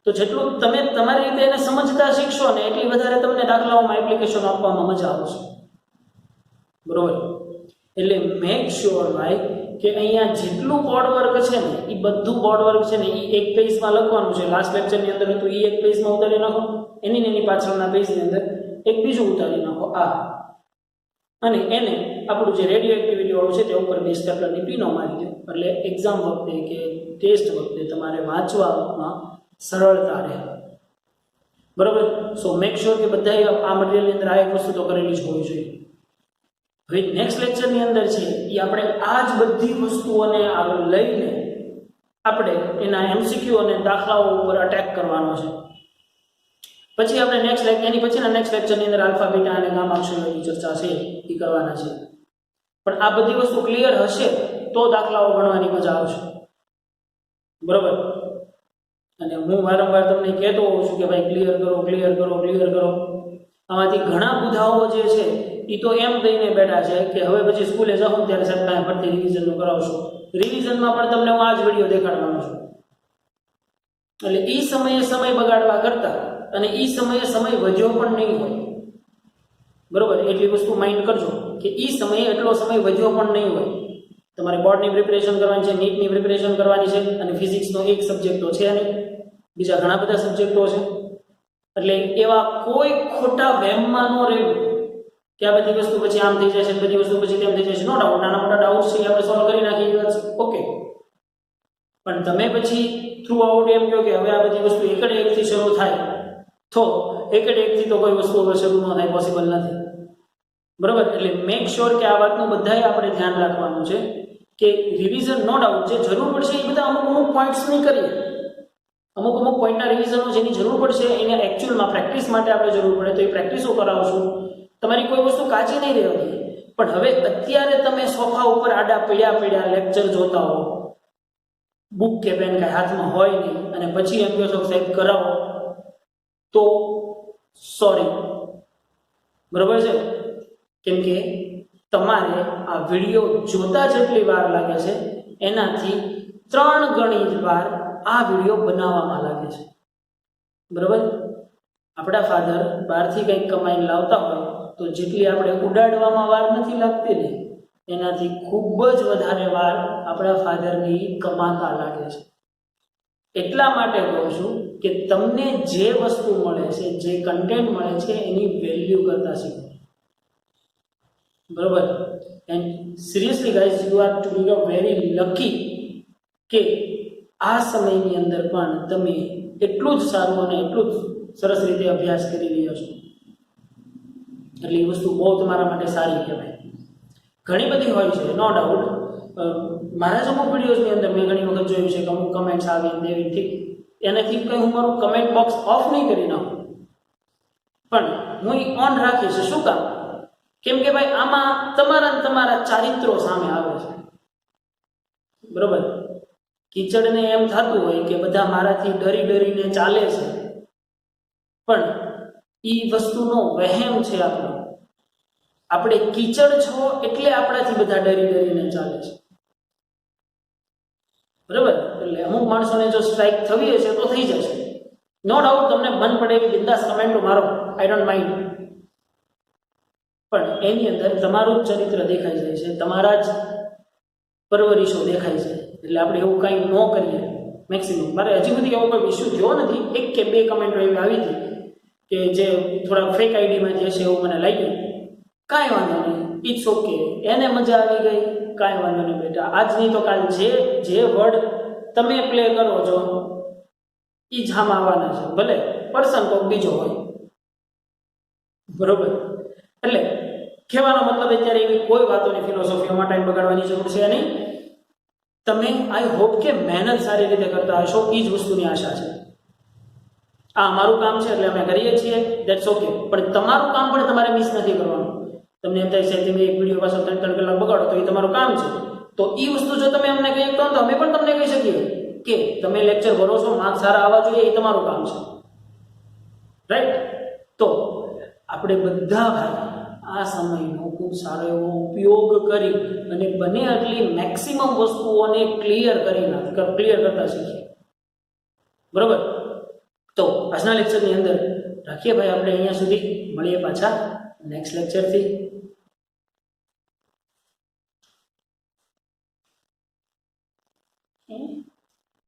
તો જેટલું તમે તમારી રીતે એને સમજતા શીખશો ને એટલી વધારે તમને દાખલાઓમાં એપ્લિકેશન આપવામાં મજા આવશે, બરોબર. એટલે મેક શ્યોર ભાઈ કે અહીંયા જેટલું બોર્ડ વર્ક છે ને એ બધું બોર્ડ વર્ક છે ને એ એક પેજમાં લખવાનું છે. લાસ્ટ લેક્ચરની અંદર હતું એ એક પેજમાં ઉતારી નાખો, એની પાછળના પેજની અંદર એક બીજું ઉતારી નાખો આ, અને એને આપણું જે રેડિયો એક્ટિવિટી વાળું છે તે ઉપર 2 સ્ટેપલરની પીનો મારી દો. એટલે એક્ઝામ વખતે કે ટેસ્ટ વખતે તમારે વાંચવામાં સરળતા રહે, બરોબર. સો મેક શ્યોર કે બધાએ આ મટીરિયલની અંદર આ એક વસ્તુ તો કરેલી જ હોવી જોઈએ. હવે નેક્સ્ટ લેક્ચરની અંદર છે એ આપણે આ જ બધી વસ્તુઓને આગળ લઈને આપણે એના MCQ અને દાખલાઓ ઉપર અટેક કરવાનો છે. પછી આપણે એની પછીના નેક્સ્ટ લેક્ચરની અંદર આલ્ફા, બીટા અને ગામા અક્ષરોની ચર્ચા છે એ કરવાના છે. પણ આ બધી વસ્તુ ક્લિયર હશે તો દાખલાઓ ગણવાની મજા આવશે, બરોબર. અને હું વારંવાર તમને કહેતો હોઉં છું કે ભાઈ ક્લિયર કરો. આમાંથી ઘણા બુધાઓ જે છે એ તો એમ દઈને બેઠા છે કે હવે પછી સ્કૂલે જાઉં ત્યારે સાહેબ કાંઈ ફરતી રિવિઝનનું કરાવશો. રિવિઝનમાં પણ તમને હું આ જ વિડીયો દેખાડવાનો છું. એટલે એ સમય બગાડવા કરતા અને એ સમય વધ્યો પણ નહીં હોય, બરોબર. એટલી વસ્તુ માઇન્ડ કરજો કે એ સમયે એટલો સમય વધ્યો પણ નહીં હોય. તમારે બોર્ડની પ્રિપેરેશન કરવાની છે, નીટની પ્રિપેરેશન કરવાની છે, અને ફિઝિક્સનો એક સબ્જેક્ટ તો છે નહીં, બીજા ઘણા બધા સબ્જેક્ટો છે. એટલે એવા કોઈ ખોટા વહેમમાં ન રહેવું કે આ બધી વસ્તુ પછી આમ થઈ જશે, બધી વસ્તુ પછી તેમ થઈ જશે. નો ડાઉટ, નાના મોટા ડાઉટ છે આપણે સોલ્વ કરી નાખીએ, ઓકે. પણ તમે પછી થ્રુ આઉટ એમ કહો કે હવે આ બધી વસ્તુ એકથી શરૂ થાય, તો એકથી તો કોઈ વસ્તુ હવે શરૂ ન થાય, પોસિબલ નથી, બરોબર. એટલે મેક શ્યોર કે આ વાતનું બધાએ આપણે ધ્યાન રાખવાનું છે કે રિવિઝન નો ડાઉટ જે જરૂર પડશે એ બધા અમુક પોઈન્ટ્સ નહીં કરીએ. અમુક પોઈન્ટના રિવિઝનો જેની જરૂર પડશે એને એકચ્યુઅલમાં પ્રેક્ટિસ માટે આપણે જરૂર પડે તો એ પ્રેક્ટિસો કરાવશું. તમારી કોઈ વસ્તુ કાચી નહીં રહેવાની. પણ હવે અત્યારે તમે સોફા ઉપર આડા પડ્યા લેક્ચર જોતા હો, બુક કે પેન કાંઈ હાથમાં હોય નહીં, અને પછી એમ કહો છો સાહેબ કરાવો, તો સોરી, બરોબર છે. કેમ કે તમારે આ વિડીયો જોતા જેટલી વાર લાગે છે એનાથી 3 ગણી વાર આ વિડીયો બનાવવામાં લાગે છે. બરાબર? આપણા ફાધર બહારથી કંઈક કમાઈને લાવતા હોય તો જેટલી આપણે ઉડાડવામાં વાર નથી લાગતી ને, એનાથી ખૂબ જ વધારે વાર આપણા ફાધરની કમાતા લાગે છે. એટલા માટે કહું છું કે તમને જે વસ્તુ મળે છે, જે કન્ટેન્ટ મળે છે, એની વેલ્યુ કરતા શીખો. બરોબર? And seriously guys, you are to be very lucky કે આ સમયની અંદર પણ તમે એટલું જ સારું અને એટલું જ સરસ રીતે અભ્યાસ કરી રહ્યા છો. એટલે એ વસ્તુ બહુ તમારા માટે સારી કહેવાય. ઘણી બધી હોય છે, નો ડાઉટ. મારા જ અમુક વિડીયોઝની અંદર મેં ઘણી વખત જોયું છે કે અમુક કમેન્ટ્સ આવી એવી ઠીક, એનાથી કંઈ હું મારું કમેન્ટ બોક્સ ઓફ નહીં કરી નાખું, પણ હું એ ઓન રાખીશ. શું કામ? કેમ કે ભાઈ આમાં તમારા તમારા ચારિત્રો સામે આવે છે. બરોબર? કીચડને એમ થતું હોય કે બધા મારાથી ડરી ડરીને ચાલે છે, પણ એ વસ્તુનો વહેમ છે આપણો. આપણે કીચડ છો એટલે આપણાથી બધા ડરી ડરીને ચાલે છે. બરાબર? એટલે અમુક માણસોને જો સ્ટ્રાઇક થવી હશે તો થઈ જશે. નો ડાઉટ, તમને મન પડે એવી બિંદાસ કમેન્ટો મારો, આઈ ડોન્ટ માઇન્ડ. પણ એની અંદર તમારું જ ચરિત્ર દેખાઈ જાય છે, તમારા જ પરવરિશો દેખાય છે. એટલે આપણે એવું કાંઈ ન કરીએ મેક્સિમમ. મારે હજી સુધી એવો કોઈ ઇસ્યુ થયો નથી. 1 કે 2 કમેન્ટો એવી આવી હતી કે જે થોડા ફેક આઈડીમાં જે છે એવું મને લાગ્યું. કાંઈ વાંધો નહીં, ઇટ્સ ઓકે. એને મજા આવી ગઈ, કાંઈ વાંધો નહીં બેટા. આજની તો કાલ જે વર્ડ તમે પ્લે કરો છો એ જ આમ આવવાના છે, ભલે પર્સન કોઈક બીજો હોય. બરોબર? એટલે કહેવાનો મતલબ અત્યારે એવી કોઈ વાતોની ફિલોસોફીઓમાં ટાઈમ બગાડવાની જરૂર છે નહીં. તમે આઈ હોપ કે મહેનત સારી રીતે કરતા હશો, એ જ વસ્તુની આશા છે. આ અમારું કામ છે એટલે અમે કરીએ છીએ, દેટ્સ ઓકે. પણ તમારું કામ પણ તમારે મિસ નથી કરવાનું. તમને એમ થાય છે કે તમે એક વિડીયો પાછળ 3 કલાક બગાડો તો એ તમારું કામ છે. તો એ વસ્તુ જો તમે અમને કહી તો અમે પણ તમને કહી શકીએ કે તમે લેક્ચર ભરો છો, માર્ક્સ સારા આવવા જોઈએ, એ તમારું કામ છે. રાઈટ? તો આપણે બધા ભાઈ આ સમયનો ખૂબ સારો એવો ઉપયોગ કરી અને બને એટલી મેક્સિમમ વસ્તુઓને ક્લિયર કરતા શીખીએ. બરોબર? તો આજના લેક્ચરની અંદર રાખીએ ભાઈ આપણે અહીંયા સુધી. મળીએ પાછા નેક્સ્ટ લેક્ચરથી.